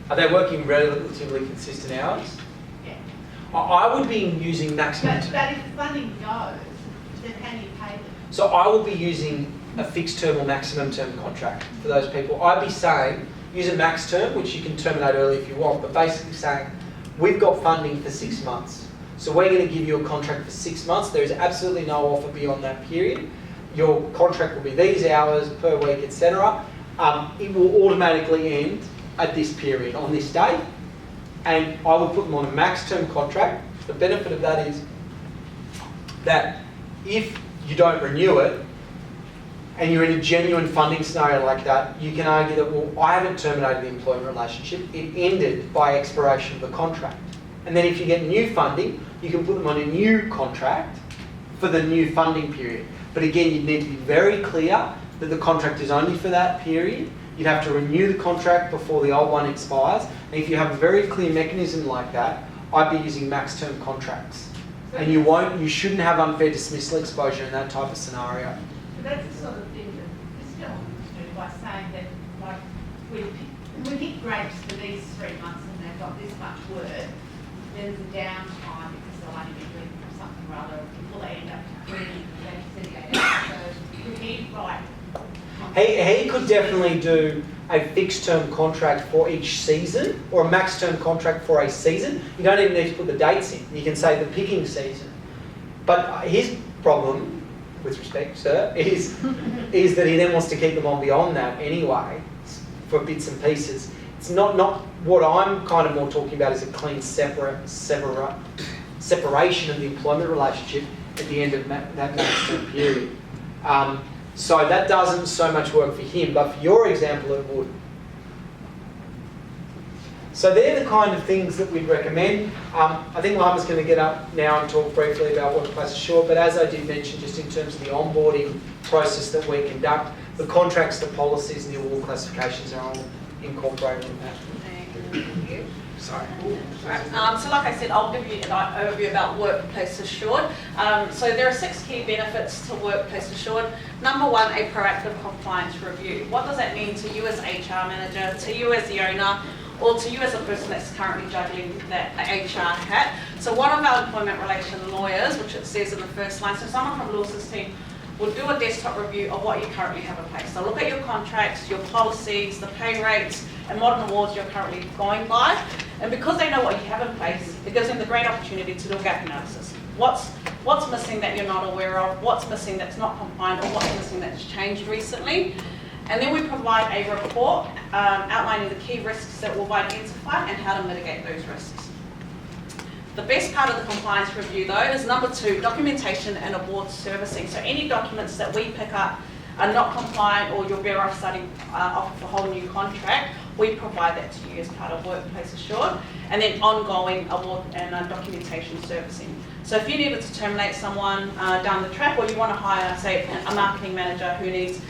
are they working relatively consistent hours? Yeah. I would be using maximum. But if the funding goes, then how do you pay them? So I would be using a fixed term or maximum term contract for those people. I'd be saying use a max term, which you can terminate early if you want, but basically saying we've got funding for 6 months. So we're going to give you a contract for 6 months. There is absolutely no offer beyond that period. Your contract will be these hours per week, etc. It will automatically end at this period, on this date. And I would put them on a max term contract. The benefit of that is that if you don't renew it, and you're in a genuine funding scenario like that, you can argue that, well, I haven't terminated the employment relationship. It ended by expiration of the contract. And then if you get new funding, you can put them on a new contract for the new funding period. But again, you'd need to be very clear that the contract is only for that period. You'd have to renew the contract before the old one expires. And if you have a very clear mechanism like that, I'd be using max term contracts. And you shouldn't have unfair dismissal exposure in that type of scenario. But that's the sort of thing that this gentleman was doing by saying that, like, we pick grapes for these 3 months and they've got this much work. There's a downtime because they'll only be doing something or other before they end up reading the 38 hours. So would he write? He could definitely do a fixed term contract for each season or a max term contract for a season. You don't even need to put the dates in. You can say the picking season. But his problem, with respect, sir, is that he then wants to keep them on beyond that anyway for bits and pieces. it's not what I'm kind of more talking about is a clean separation of the employment relationship at the end of that maximum period. So that doesn't so much work for him, but for your example it would. So they're the kind of things that we'd recommend. I think Lama's going to get up now and talk briefly about workplace assured, but as I did mention, just in terms of the onboarding process that we conduct, the contracts, the policies and the award classifications are all incorporated in that. Thank you. Sorry. Right. So like I said, I'll give you an overview about Workplace Assured. So there are 6 key benefits to Workplace Assured. Number 1, a proactive compliance review. What does that mean to you as HR manager, to you as the owner, or to you as a person that's currently juggling that HR hat? So one of our employment relation lawyers, which it says in the first line, so someone from Lewis's team will do a desktop review of what you currently have in place. So look at your contracts, your policies, the pay rates, and what awards you're currently going by. And because they know what you have in place, it gives them the great opportunity to do a gap analysis. What's missing that you're not aware of? What's missing that's not compliant, or what's missing that's changed recently? And then we provide a report outlining the key risks that we've identified and how to mitigate those risks. The best part of the compliance review though is number 2, documentation and award servicing. So any documents that we pick up are not compliant or you're better off starting off with a whole new contract, we provide that to you as part of Workplace Assured. And then ongoing award and documentation servicing. So if you needed to terminate someone down the track, or you want to hire, say, a marketing manager who needs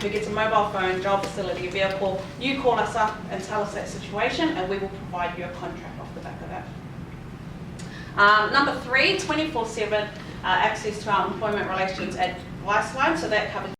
who gets a mobile phone, job facility, vehicle, you call us up and tell us that situation and we will provide you a contract off the back of that. Number 3, 24/7 access to our employment relations advice line. So that covers